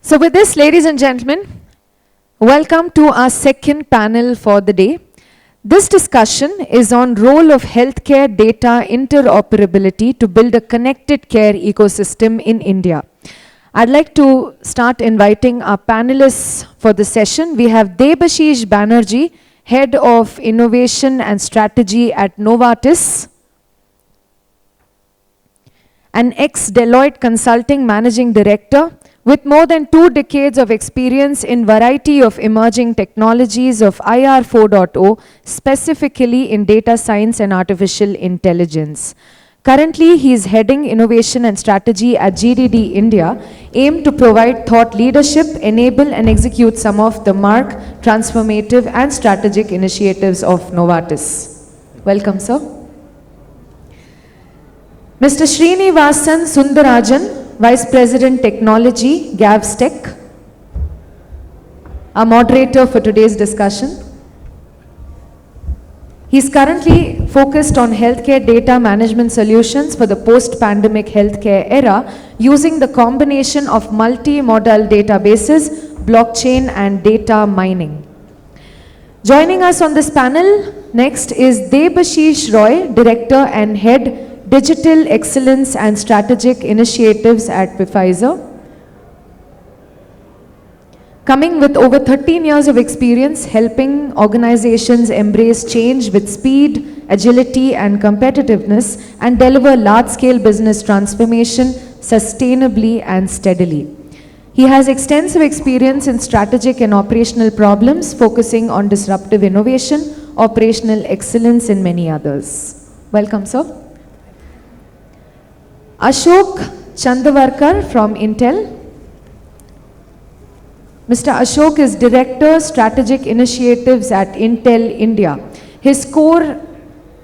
So with this, ladies and gentlemen, welcome to our second panel for the day. This discussion is on role of healthcare data interoperability to build a connected care ecosystem in India. I'd like to start inviting our panelists for the session. We have Debashish Banerjee, Head of Innovation and Strategy at Novartis, an ex-Deloitte Consulting Managing Director with more than 2 decades of experience in variety of emerging technologies of IR 4.0, specifically in data science and artificial intelligence. Currently, he is heading innovation and strategy at GDD India, aimed to provide thought leadership, enable and execute some of the mark, transformative and strategic initiatives of Novartis. Welcome, sir. Mr. Srinivasan Sundarajan, Vice President Technology, GavsTech, our moderator for today's discussion. He's currently focused on healthcare data management solutions for the post-pandemic healthcare era using the combination of multi-modal databases, blockchain and data mining. Joining us on this panel next is Debashish Roy, Director and Head Digital Excellence and Strategic Initiatives at Pfizer. Coming with over 13 years of experience helping organizations embrace change with speed, agility and competitiveness and deliver large-scale business transformation sustainably and steadily. He has extensive experience in strategic and operational problems, focusing on disruptive innovation, operational excellence, and many others. Welcome, sir. Ashok Chandavarkar from Intel. Mr. Ashok is Director, Strategic Initiatives at Intel India. His core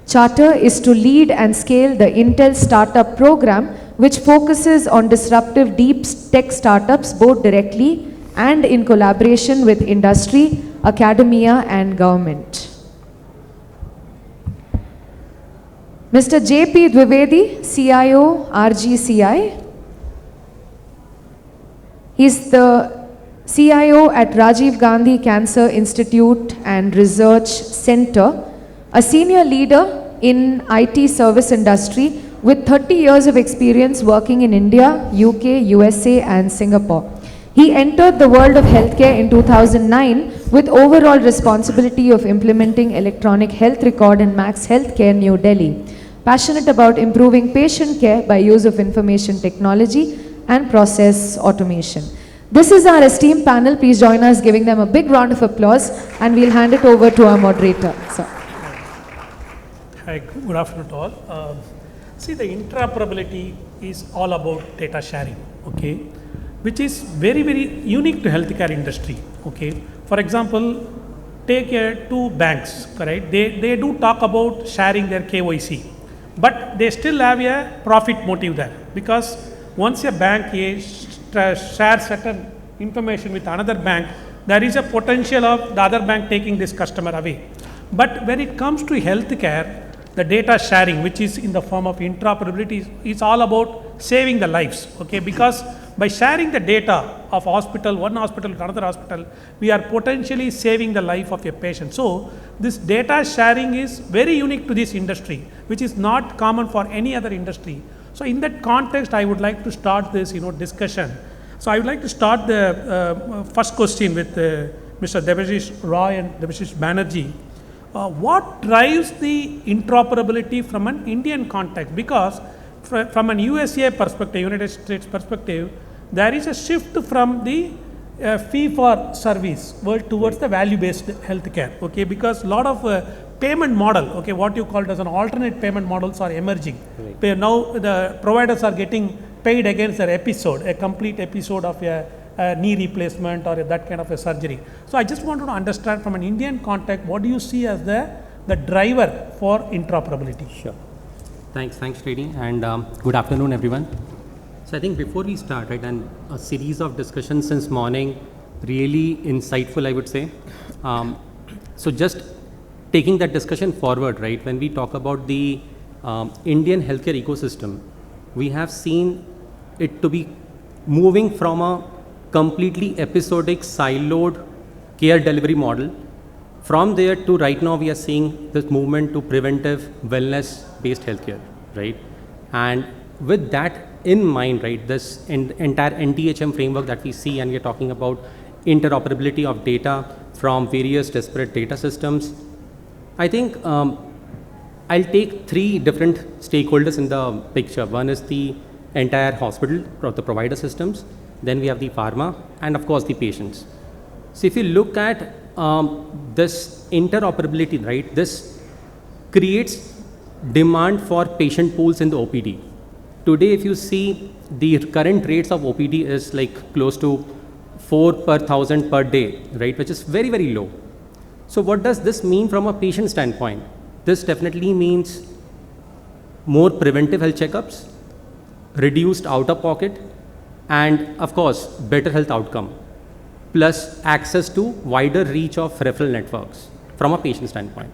charter is to lead and scale the Intel Startup Program, which focuses on disruptive deep tech startups both directly and in collaboration with industry, academia, and government. Mr. J.P. Dwivedi, CIO, RGCI. He's the CIO at Rajiv Gandhi Cancer Institute and Research Center, a senior leader in IT service industry with 30 years of experience working in India, UK, USA, and Singapore. He entered the world of healthcare in 2009 with overall responsibility of implementing electronic health record in Max Healthcare, New Delhi. Passionate about improving patient care by use of information technology and process automation. This is our esteemed panel. Please join us giving them a big round of applause, and we'll hand it over to our moderator. So. Hi, good afternoon to all. See, the interoperability is all about data sharing, okay, which is very, very unique to healthcare industry, okay. For example, take two banks, correct? They do talk about sharing their KYC, but they still have a profit motive there, because once a bank share certain information with another bank, there is a potential of the other bank taking this customer away. But when it comes to healthcare, the data sharing, which is in the form of interoperability, is all about saving the lives, okay? Because by sharing the data of hospital, one hospital to another hospital, we are potentially saving the life of a patient. So this data sharing is very unique to this industry, which is not common for any other industry. So in that context, I would like to start this, discussion. So I would like to start the first question with Mr. Debashish Roy and Debashish Banerjee. What drives the interoperability from an Indian context? Because from an USA perspective, United States perspective, there is a shift from the fee for service world towards the value-based healthcare, okay? Because a lot of payment model, okay, what you called as an alternate payment models are emerging. Right. Now the providers are getting paid against their episode, a complete episode of a knee replacement or that kind of a surgery. So I just wanted to understand from an Indian context, what do you see as the driver for interoperability? Sure. Thanks, Srini, and good afternoon, everyone. So I think before we start, right, and a series of discussions since morning, really insightful, I would say. So just taking that discussion forward, right, when we talk about the Indian healthcare ecosystem, we have seen it to be moving from a completely episodic, siloed care delivery model. From there to right now, we are seeing this movement to preventive wellness-based healthcare, right? And with that in mind, right, this entire NTHM framework that we see, and we are talking about interoperability of data from various disparate data systems. I think I'll take three different stakeholders in the picture. One is the entire hospital, the provider systems, then we have the pharma, and of course the patients. So if you look at this interoperability, right, this creates demand for patient pools in the OPD. Today, if you see the current rates of OPD is like close to 4 per 1,000 per day, right, which is very, very low. So what does this mean from a patient standpoint? This definitely means more preventive health checkups, reduced out-of-pocket, and of course, better health outcome, plus access to wider reach of referral networks from a patient standpoint.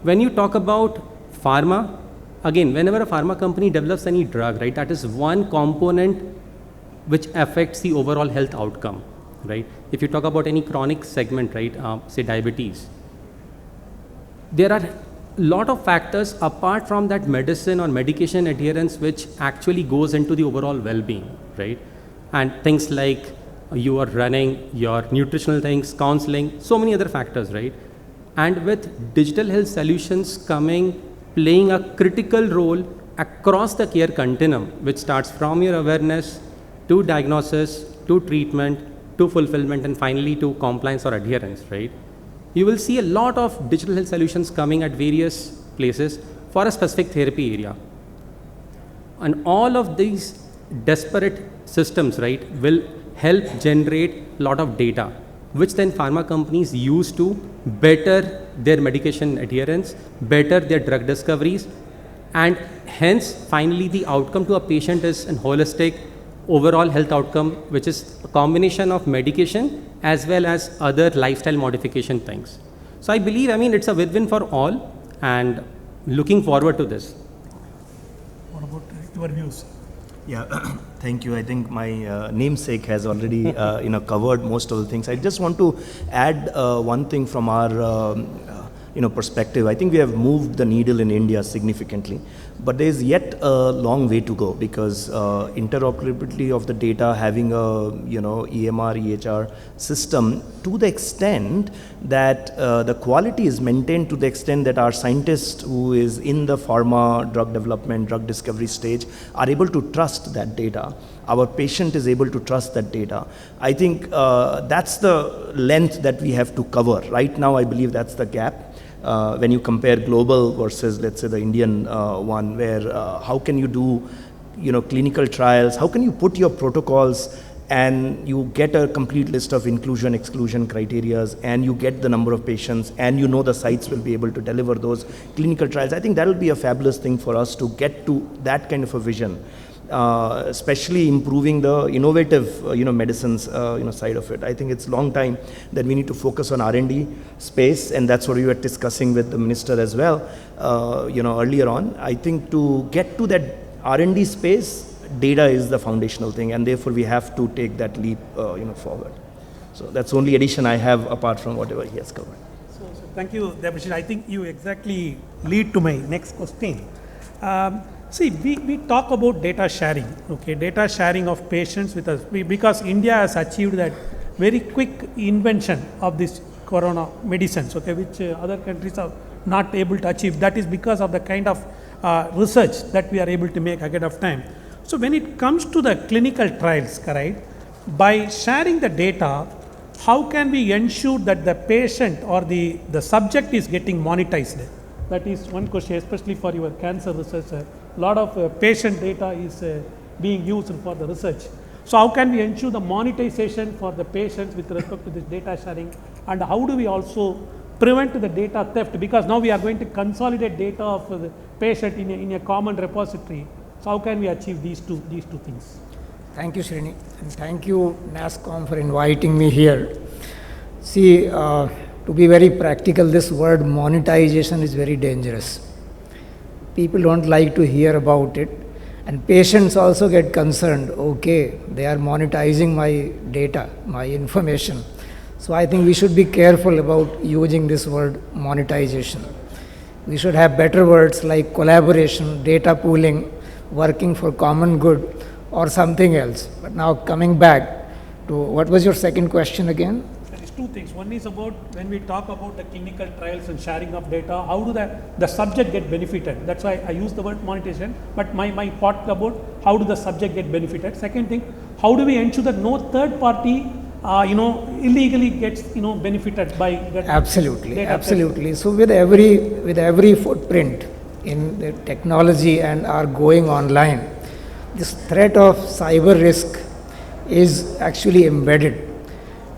When you talk about pharma, again, whenever a pharma company develops any drug, right, that is one component which affects the overall health outcome, right? If you talk about any chronic segment, right, say diabetes, there are a lot of factors apart from that medicine or medication adherence which actually goes into the overall well-being, right? And things like you are running, your nutritional things, counseling, so many other factors, right? And with digital health solutions playing a critical role across the care continuum, which starts from your awareness to diagnosis to treatment, to fulfillment, and finally to compliance or adherence, right? You will see a lot of digital health solutions coming at various places for a specific therapy area. And all of these disparate systems, right, will help generate a lot of data, which then pharma companies use to better their medication adherence, better their drug discoveries, and hence finally the outcome to a patient is a holistic overall health outcome, which is a combination of medication as well as other lifestyle modification things. So I believe, it's a win-win for all, and looking forward to this. What about your views? Yeah, thank you. I think my namesake has already covered most of the things. I just want to add one thing from our perspective. I think we have moved the needle in India significantly, but there is yet a long way to go, because interoperability of the data, having a EMR, EHR system, to the extent that the quality is maintained, to the extent that our scientist who is in the pharma drug development, drug discovery stage are able to trust that data. Our patient is able to trust that data. I think that's the length that we have to cover. Right now, I believe that's the gap. When you compare global versus, let's say, the Indian one, where how can you do, clinical trials? How can you put your protocols and you get a complete list of inclusion, exclusion criteria, and you get the number of patients, and the sites will be able to deliver those clinical trials? I think that will be a fabulous thing for us to get to that kind of a vision. Especially improving the innovative, medicines, side of it. I think it's long time that we need to focus on R&D space, and that's what we were discussing with the minister as well, earlier on. I think to get to that R&D space, data is the foundational thing, and therefore we have to take that leap, forward. So that's the only addition I have apart from whatever he has covered. So thank you, Debashish. I think you exactly lead to my next question. See, we talk about data sharing, okay, data sharing of patients with us, because India has achieved that very quick invention of this corona medicines, okay, which other countries are not able to achieve. That is because of the kind of research that we are able to make ahead of time. So when it comes to the clinical trials, correct, by sharing the data, how can we ensure that the patient or the subject is getting monetized? That is one question, especially for your cancer research. A lot of patient data is being used for the research. So how can we ensure the monetization for the patients with respect to this data sharing, and how do we also prevent the data theft? Because now we are going to consolidate data of the patient in a common repository. So how can we achieve these two things? Thank you, Srini, and thank you, NASCOM, for inviting me here. See, to be very practical, this word monetization is very dangerous. People don't like to hear about it, and patients also get concerned. Okay, they are monetizing my data, my information. So I think we should be careful about using this word monetization. We should have better words like collaboration, data pooling, working for common good, or something else. But now coming back to, what was your second question again? Two things. One is about when we talk about the clinical trials and sharing of data, how do the subject get benefited? That's why I use the word monetization, but my part about how do the subject get benefited. Second thing, how do we ensure that no third party illegally gets benefited by that? Absolutely. So with every footprint in the technology and our going online, this threat of cyber risk is actually embedded.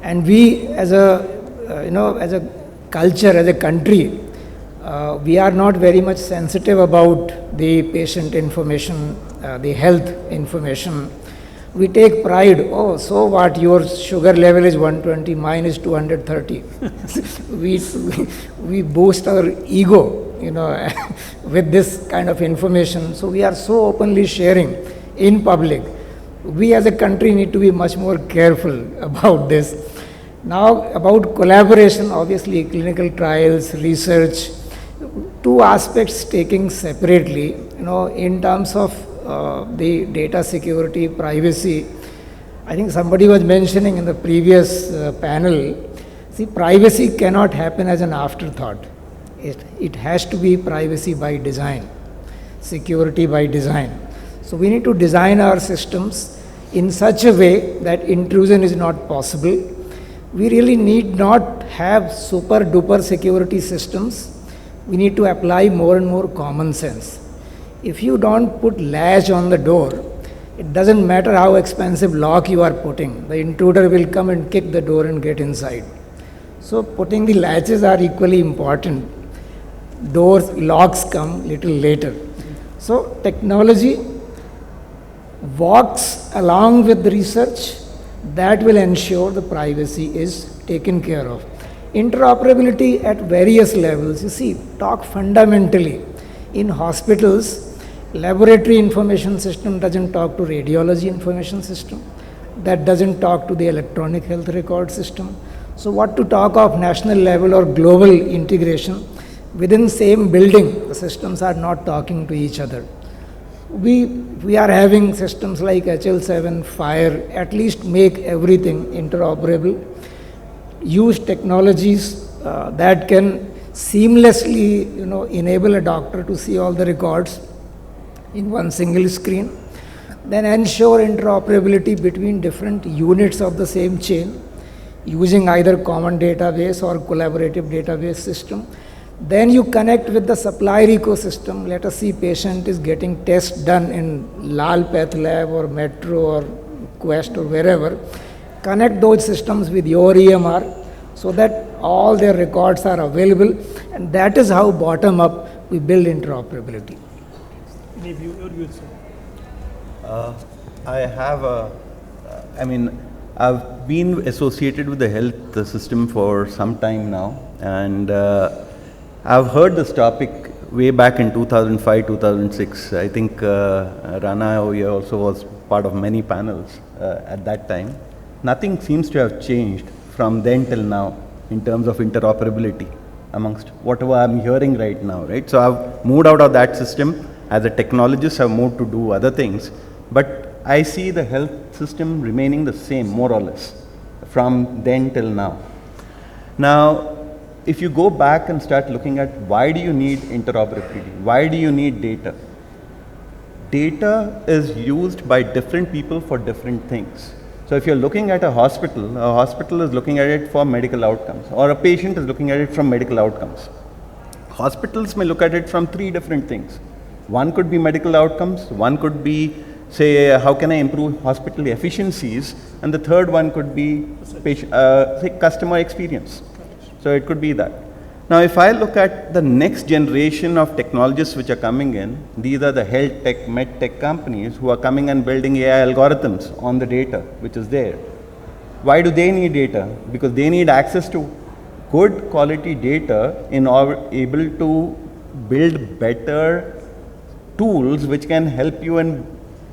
And we, as a culture, as a country, we are not very much sensitive about the patient information, the health information. We take pride. Oh, so what? Your sugar level is 120, mine is 230. we boost our ego, with this kind of information. So we are so openly sharing in public. We as a country need to be much more careful about this. Now, about collaboration, obviously clinical trials, research, two aspects taking separately, in terms of the data security, privacy. I think somebody was mentioning in the previous panel, see, privacy cannot happen as an afterthought. It has to be privacy by design, security by design. So we need to design our systems in such a way that intrusion is not possible. We really need not have super duper security systems. We need to apply more and more common sense. If you don't put latch on the door, it doesn't matter how expensive lock you are putting. The intruder will come and kick the door and get inside. So putting the latches are equally important. Doors, locks come little later. So technology walks along with the research that will ensure the privacy is taken care of. Interoperability at various levels. You see, talk fundamentally. In hospitals, laboratory information system doesn't talk to radiology information system. That doesn't talk to the electronic health record system. So what to talk of national level or global integration? Within same building, the systems are not talking to each other. We are having systems like HL7, FHIR, at least make everything interoperable. Use technologies that can seamlessly, enable a doctor to see all the records in one single screen. Then ensure interoperability between different units of the same chain using either common database or collaborative database system. Then you connect with the supplier ecosystem. Let us see patient is getting tests done in Lal Path Lab or Metro or Quest or wherever. Connect those systems with your EMR so that all their records are available, and that is how bottom up we build interoperability. I have I've been associated with the health system for some time now, and I've heard this topic way back in 2005, 2006. I think Rana over here also was part of many panels at that time. Nothing seems to have changed from then till now in terms of interoperability amongst whatever I'm hearing right now, right? So I've moved out of that system. As a technologist, I've moved to do other things. But I see the health system remaining the same, more or less, from then till now. Now, if you go back and start looking at why do you need interoperability? Why do you need data? Data is used by different people for different things. So if you're looking at a hospital is looking at it for medical outcomes, or a patient is looking at it from medical outcomes. Hospitals may look at it from three different things. One could be medical outcomes, one could be, say, how can I improve hospital efficiencies, and the third one could be patient, say, customer experience. So it could be that. Now, if I look at the next generation of technologists which are coming in, these are the health tech, med tech companies who are coming and building AI algorithms on the data which is there. Why do they need data? Because they need access to good quality data in order able to build better tools which can help you in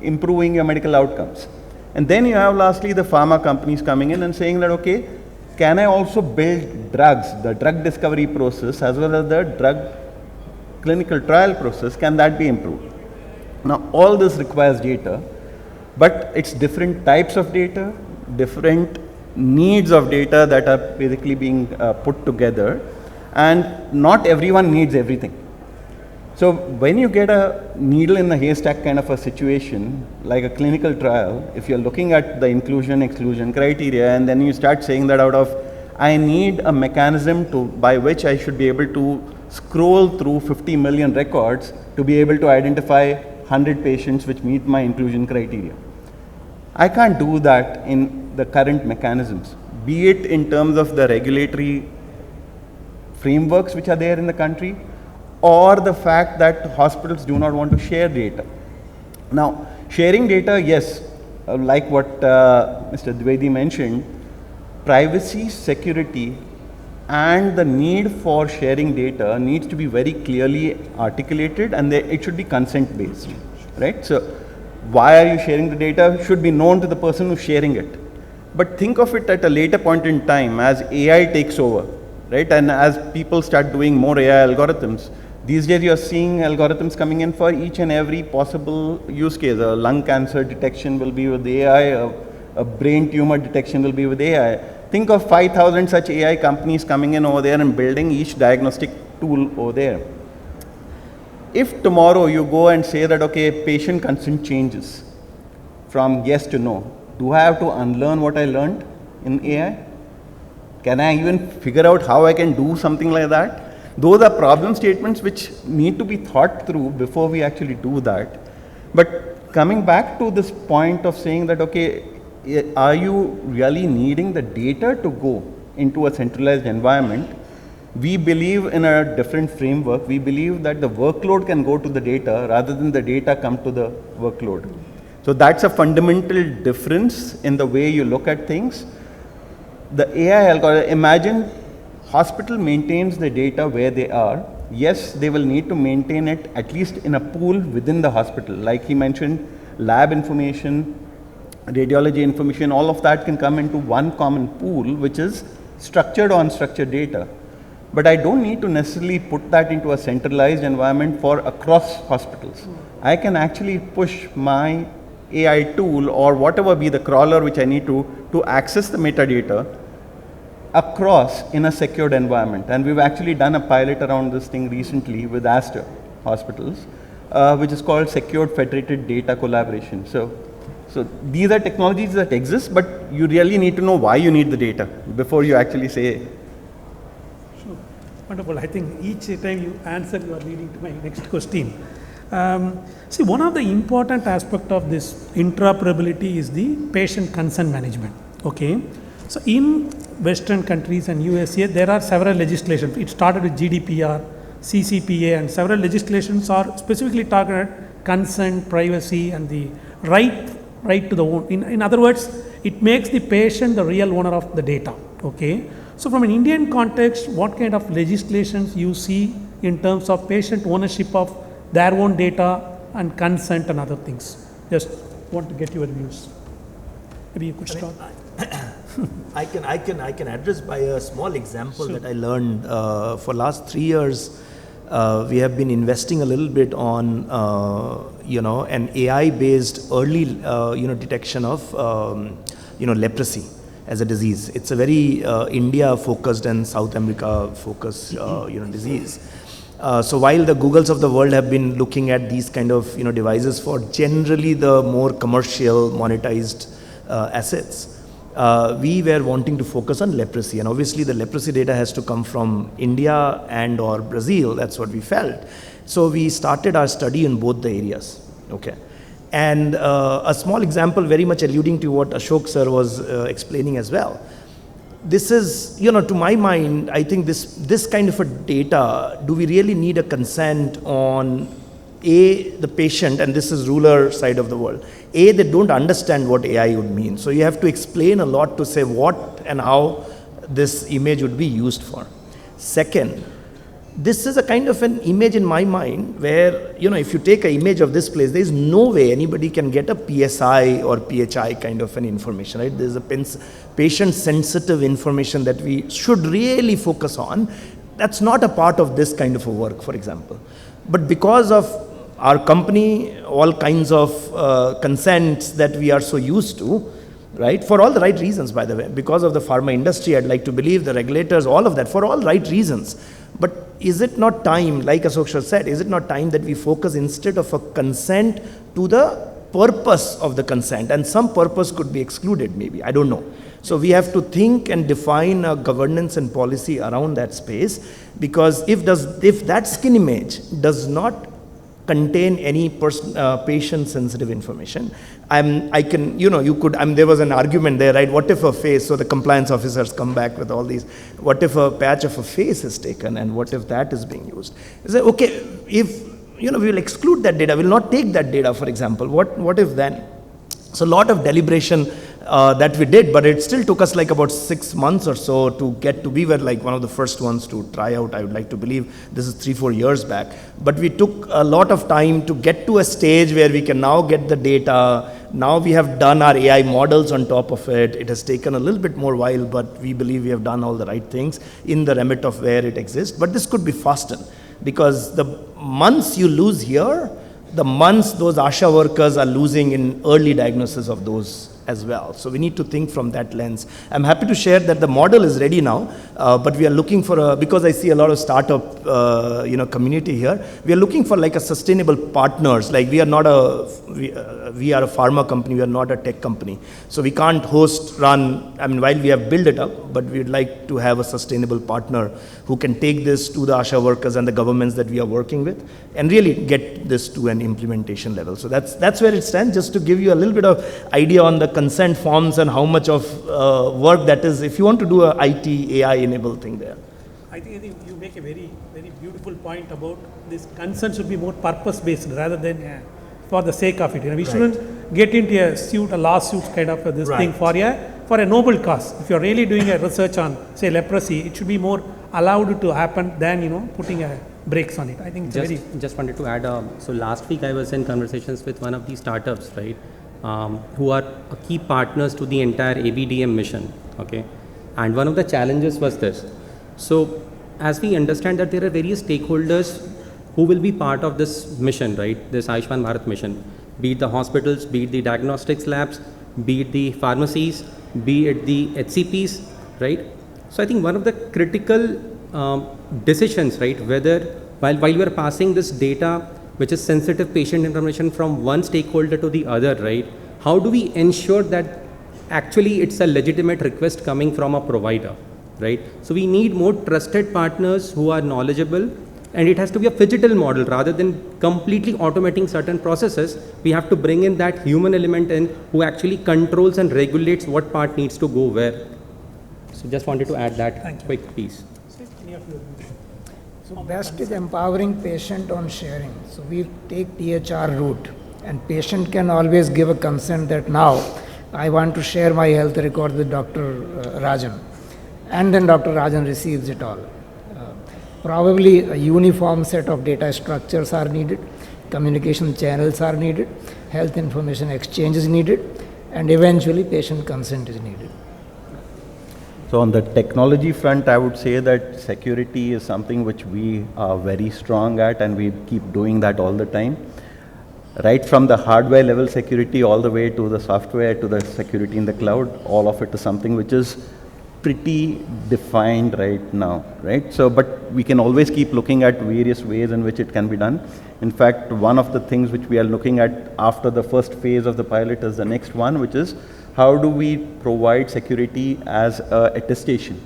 improving your medical outcomes. And then you have lastly the pharma companies coming in and saying that, okay, can I also build drugs, the drug discovery process as well as the drug clinical trial process, can that be improved? Now all this requires data, but it's different types of data, different needs of data that are basically being put together, and not everyone needs everything. So when you get a needle in the haystack kind of a situation, like a clinical trial, if you're looking at the inclusion-exclusion criteria, and then you start saying that out of, I need a mechanism by which I should be able to scroll through 50 million records to be able to identify 100 patients which meet my inclusion criteria. I can't do that in the current mechanisms, be it in terms of the regulatory frameworks which are there in the country, or the fact that hospitals do not want to share data. Now, sharing data, yes, like what Mr. Dwivedi mentioned, privacy, security, and the need for sharing data needs to be very clearly articulated, and it should be consent-based, right? So, why are you sharing the data should be known to the person who's sharing it. But think of it at a later point in time as AI takes over, right? And as people start doing more AI algorithms, these days you're seeing algorithms coming in for each and every possible use case. A lung cancer detection will be with AI, a brain tumor detection will be with AI. Think of 5,000 such AI companies coming in over there and building each diagnostic tool over there. If tomorrow you go and say that, okay, patient consent changes, from yes to no? Do I have to unlearn what I learned in AI? Can I even figure out how I can do something like that? Those are problem statements which need to be thought through before we actually do that. But coming back to this point of saying that, okay, are you really needing the data to go into a centralized environment? We believe in a different framework. We believe that the workload can go to the data rather than the data come to the workload. So that's a fundamental difference in the way you look at things. The AI algorithm, imagine hospital maintains the data where they are. Yes, they will need to maintain it at least in a pool within the hospital. Like he mentioned, lab information, radiology information, all of that can come into one common pool, which is structured or unstructured data. But I don't need to necessarily put that into a centralized environment for across hospitals. I can actually push my AI tool or whatever be the crawler which I need to access the metadata across in a secured environment. And we've actually done a pilot around this thing recently with Astra hospitals, which is called Secured Federated Data Collaboration. So these are technologies that exist, but you really need to know why you need the data before you actually say. Sure. Wonderful. I think each time you answer, you are leading to my next question. See, one of the important aspects of this interoperability is the patient consent management. Okay. So in Western countries and USA, there are several legislations. It started with GDPR, CCPA, and several legislations are specifically targeted consent, privacy, and the right to the own. In other words, it makes the patient the real owner of the data. Okay. So from an Indian context, what kind of legislations you see in terms of patient ownership of their own data and consent and other things? Just want to get your views. Maybe you could start. I can address by a small example that I learned for last 3 years. We have been investing a little bit on an AI-based early detection of leprosy as a disease. It's a very India-focused and South America-focused disease. So while the Googles of the world have been looking at these kind of devices for generally the more commercial monetized assets, we were wanting to focus on leprosy, and obviously the leprosy data has to come from India and or Brazil. That's what we felt. So we started our study in both the areas. Okay. And a small example, very much alluding to what Ashok sir was explaining as well. This is, to my mind, I think this kind of a data, do we really need a consent on the patient, and this is rural side of the world. They don't understand what AI would mean. So you have to explain a lot to say what and how this image would be used for. Second, this is a kind of an image in my mind where, if you take an image of this place, there is no way anybody can get a PSI or PHI kind of an information, right? There's a patient-sensitive information that we should really focus on. That's not a part of this kind of a work, for example. But because of our company, all kinds of consents that we are so used to, right? For all the right reasons, by the way. Because of the pharma industry, I'd like to believe, the regulators, all of that, for all right reasons. But is it not time, like Ashok said, is it not time that we focus instead of a consent to the purpose of the consent? And some purpose could be excluded maybe, I don't know. So we have to think and define a governance and policy around that space, because if that skin image does not contain any patient-sensitive information, there was an argument there, right? What if a face, so the compliance officers come back with all these, what if a patch of a face is taken and what if that is being used? You say, okay, if, we will exclude that data, we will not take that data, for example, what if then? So a lot of deliberation that we did, but it still took us like about 6 months or so we were like one of the first ones to try out, I would like to believe. This is 3-4 years back. But we took a lot of time to get to a stage where we can now get the data. Now we have done our AI models on top of it. It has taken a little bit more while, but we believe we have done all the right things in the remit of where it exists. But this could be faster, because the months you lose here, the months those ASHA workers are losing in early diagnosis of those as well. So we need to think from that lens. I'm happy to share that the model is ready now, but we are looking for because I see a lot of startup community here, we are looking for like a sustainable partners. Like we are we are a pharma company, we are not a tech company. So we can't while we have built it up, but we'd like to have a sustainable partner who can take this to the ASHA workers and the governments that we are working with and really get this to an implementation level. So that's where it stands, just to give you a little bit of idea on the consent forms and how much of work that is, if you want to do a IT, AI enabled thing there. I think you make a very, very beautiful point about this consent should be more purpose-based rather than for the sake of it. We shouldn't get into a lawsuit kind of this thing for a noble cause. If you're really doing a research on, say, leprosy, it should be more allowed to happen than, putting brakes on it. I think just wanted to add, so last week I was in conversations with one of these startups, right, who are key partners to the entire ABDM mission, okay? And one of the challenges was this. So as we understand that there are various stakeholders who will be part of this mission, right, this Ayushman Bharat mission, be it the hospitals, be it the diagnostics labs, be it the pharmacies, be it the HCPs, right? So I think one of the critical decisions, right, whether while we are passing this data, which is sensitive patient information from one stakeholder to the other, right, how do we ensure that actually it's a legitimate request coming from a provider, right? So we need more trusted partners who are knowledgeable, and it has to be a phygital model rather than completely automating certain processes. We have to bring in that human element in who actually controls and regulates what part needs to go where. So just wanted to add that quick piece. So best is empowering patient on sharing. So we take THR route, and patient can always give a consent that now I want to share my health record with Dr. Rajan, and then Dr. Rajan receives it all. Probably a uniform set of data structures are needed, communication channels are needed, health information exchange is needed, and eventually patient consent is needed. So on the technology front, I would say that security is something which we are very strong at, and we keep doing that all the time. Right from the hardware level security all the way to the software, to the security in the cloud, all of it is something which is pretty defined right now, right? So, but we can always keep looking at various ways in which it can be done. In fact, one of the things which we are looking at after the first phase of the pilot is the next one, which is how do we provide security as a attestation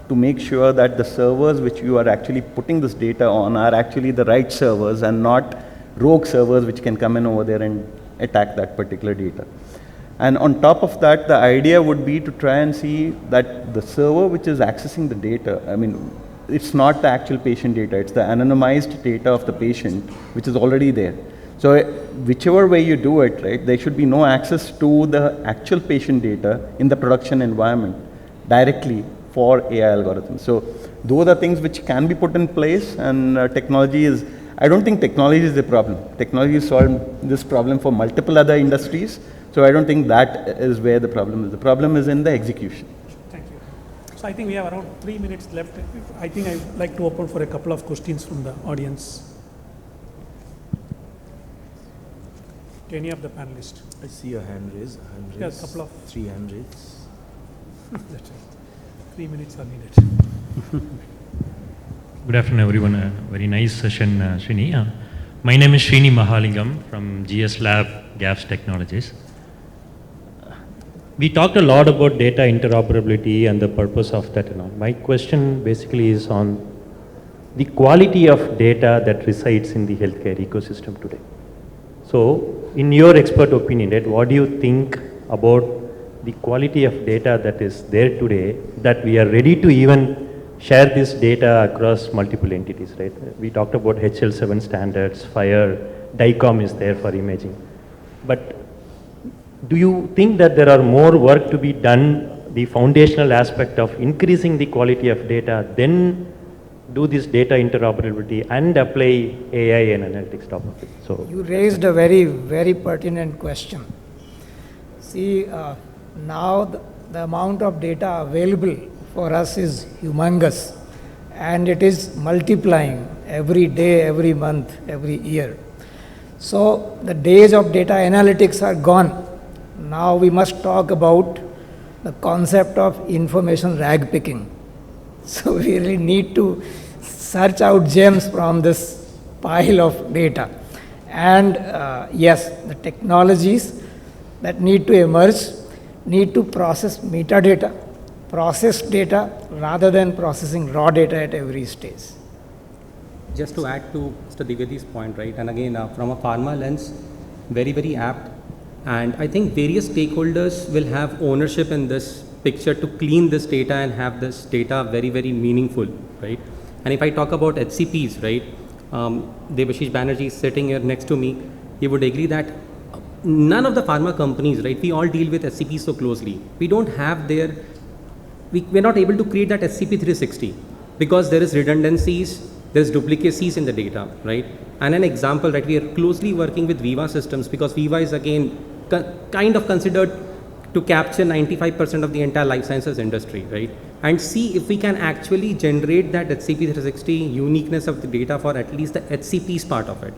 to make sure that the servers which you are actually putting this data on are actually the right servers and not rogue servers which can come in over there and attack that particular data. And on top of that, the idea would be to try and see that the server which is accessing the data, I mean, it's not the actual patient data, it's the anonymized data of the patient which is already there. So whichever way you do it, right, there should be no access to the actual patient data in the production environment directly for AI algorithms. So those are things which can be put in place, and technology is, I don't think technology is the problem. Technology has solved this problem for multiple other industries. So I don't think that is where the problem is. The problem is in the execution. Thank you. So I think we have around 3 minutes left. I think I'd like to open for a couple of questions from the audience. To any of the panelists. I see a hand raise. Yeah, a couple of. 3 hand raises. That's right. 3 minutes are needed. Good afternoon, everyone. Very nice session, Srini. My name is Srini Mahalingam from GS Lab GAPS Technologies. We talked a lot about data interoperability and the purpose of that and all. My question basically is on the quality of data that resides in the healthcare ecosystem today. So, in your expert opinion, right, what do you think about the quality of data that is there today, that we are ready to even share this data across multiple entities, right? We talked about HL7 standards, FHIR, DICOM is there for imaging. But do you think that there are more work to be done, the foundational aspect of increasing the quality of data, then do this data interoperability and apply AI and analytics top of it? So you raised a very, very pertinent question. See, now the amount of data available for us is humongous, and it is multiplying every day, every month, every year. So the days of data analytics are gone. Now we must talk about the concept of information rag picking. So we really need to search out gems from this pile of data. And yes, the technologies that need to emerge need to process metadata, process data, rather than processing raw data at every stage. Just to add to Mr. Dwivedi's point, right, and again, from a pharma lens, very, very apt. And I think various stakeholders will have ownership in this picture to clean this data and have this data very, very meaningful, right? And if I talk about HCPs, right, Debashish Banerjee is sitting here next to me, he would agree that none of the pharma companies, right, we all deal with HCPs so closely. We don't have their, we're not able to create that SCP 360 because there is redundancies, there's duplicacies in the data, right? And an example, right, we are closely working with Viva systems because Viva is again kind of considered to capture 95% of the entire life sciences industry, right? And see if we can actually generate that HCP 360 uniqueness of the data for at least the HCP's part of it.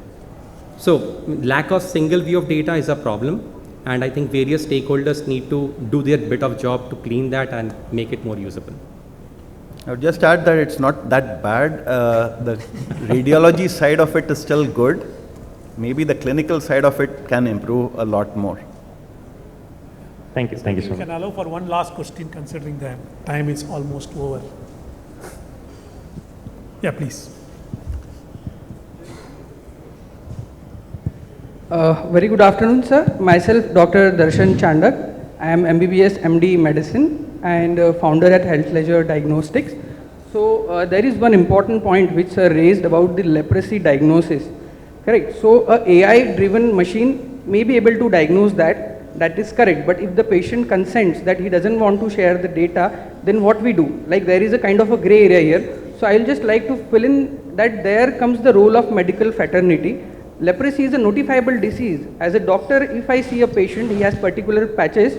So lack of single view of data is a problem. And I think various stakeholders need to do their bit of job to clean that and make it more usable. I would just add that it's not that bad. The radiology side of it is still good. Maybe the clinical side of it can improve a lot more. Thank you so much. You can allow for one last question considering the time is almost over. Yeah, please. Very good afternoon, sir. Myself, Dr. Darshan Chandak. I am MBBS MD Medicine and founder at Health Ledger Diagnostics. So there is one important point which sir raised about the leprosy diagnosis. Correct. So a AI-driven machine may be able to diagnose that. That is correct. But if the patient consents that he doesn't want to share the data, then what we do? Like there is a kind of a gray area here. So I'll just like to fill in that there comes the role of medical fraternity. Leprosy is a notifiable disease. As a doctor, if I see a patient, he has particular patches,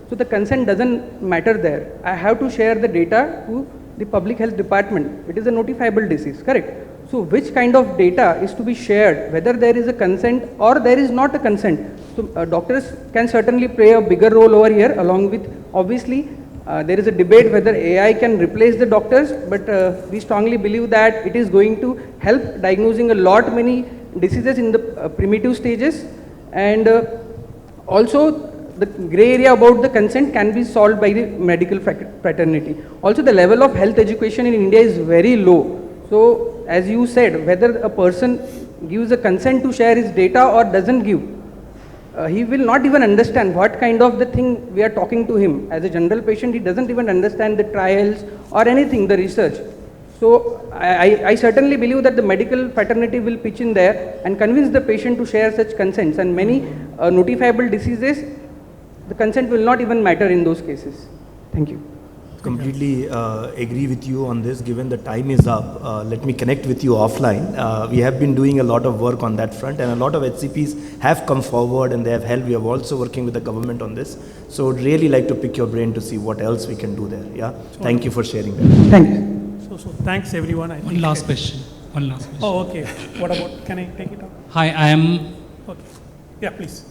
so the consent doesn't matter there. I have to share the data to the public health department. It is a notifiable disease, correct? So which kind of data is to be shared, whether there is a consent or there is not a consent. So doctors can certainly play a bigger role over here, along with obviously there is a debate whether AI can replace the doctors, but we strongly believe that it is going to help diagnosing a lot many diseases in the primitive stages, and also the gray area about the consent can be solved by the medical fraternity. Also the level of health education in India is very low. So as you said, whether a person gives a consent to share his data or doesn't give, he will not even understand what kind of the thing we are talking to him. As a general patient, he doesn't even understand the trials or anything, the research. So I certainly believe that the medical fraternity will pitch in there and convince the patient to share such consents, and many notifiable diseases, the consent will not even matter in those cases. Thank you. Completely agree with you on this. Given the time is up, let me connect with you offline. We have been doing a lot of work on that front, and a lot of HCPs have come forward and they have helped. We are also working with the government on this. So would really like to pick your brain to see what else we can do there. Yeah. Thank you for sharing that. Thank you. So thanks everyone. One last question. Oh, okay. What about, can I take it up? Hi, I am. Okay. Yeah, please.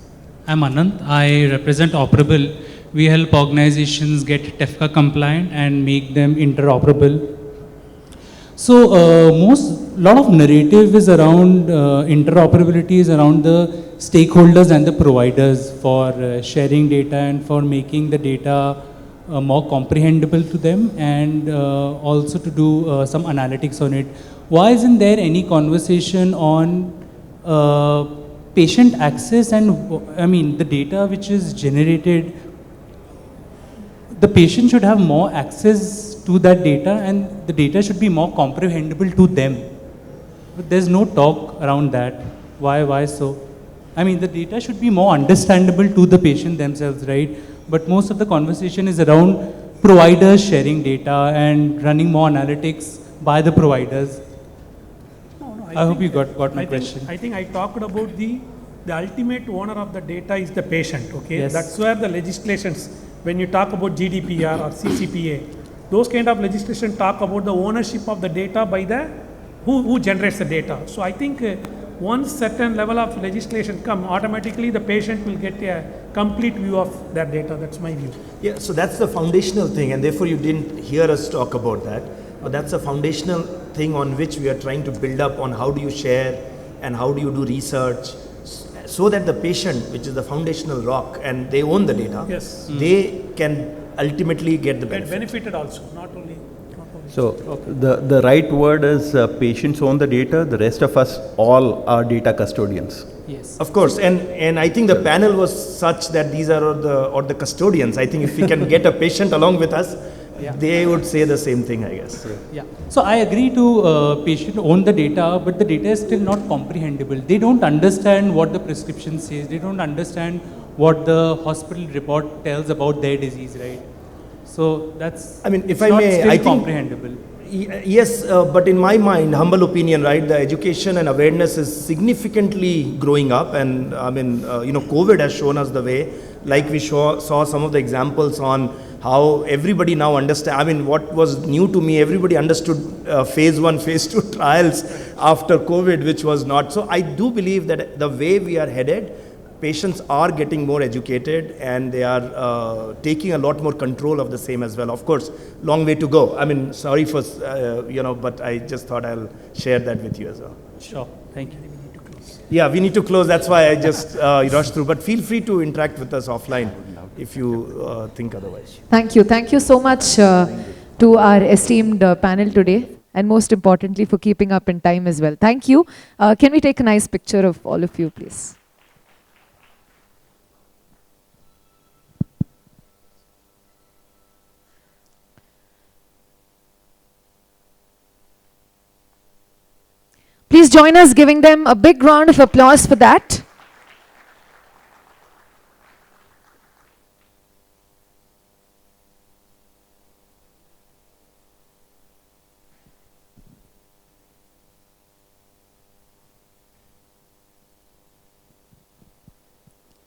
I'm Anant. I represent Operable. We help organizations get TEFCA compliant and make them interoperable. So lot of narrative is around interoperability is around the stakeholders and the providers for sharing data and for making the data more comprehensible to them, and also to do some analytics on it. Why isn't there any conversation on patient access and, I mean, the data which is generated, the patient should have more access to that data and the data should be more comprehensible to them. But there's no talk around that. Why so? I mean, the data should be more understandable to the patient themselves, right? But most of the conversation is around providers sharing data and running more analytics by the providers. I hope you got my question. I think I talked about the ultimate owner of the data is the patient, okay? Yes. That's where the legislations, when you talk about GDPR or CCPA, those kind of legislation talk about the ownership of the data by the, who generates the data. So I think once certain level of legislation come, automatically the patient will get a complete view of their data. That's my view. Yeah, so that's the foundational thing, and therefore you didn't hear us talk about that. But that's a foundational thing on which we are trying to build up on how do you share and how do you do research so that the patient, which is the foundational rock, and they own the data, yes, they can ultimately get the benefit. Benefited also, not only. So the right word is patients own the data, the rest of us all are data custodians. Yes. Of course, and I think the panel was such that these are the custodians. I think if we can get a patient along with us, they would say the same thing, I guess. Yeah. So I agree to patient own the data, but the data is still not comprehensible. They don't understand what the prescription says. They don't understand what the hospital report tells about their disease, right? So that's, I mean, if it's I not may, still I think, comprehensible. Yes, but in my mind, humble opinion, right, the education and awareness is significantly growing up, and I mean, COVID has shown us the way. Like we saw some of the examples on how everybody now understand. I mean, what was new to me, everybody understood phase 1, phase 2 trials after COVID, which was not. So I do believe that the way we are headed, patients are getting more educated and they are taking a lot more control of the same as well. Of course, long way to go. I mean, sorry for, but I just thought I'll share that with you as well. Sure, thank you. Yeah, we need to close. That's why I just rushed through. But feel free to interact with us offline if you think otherwise. Thank you. Thank you so much to our esteemed panel today, and most importantly for keeping up in time as well. Thank you. Can we take a nice picture of all of you, please? Please join us giving them a big round of applause for that.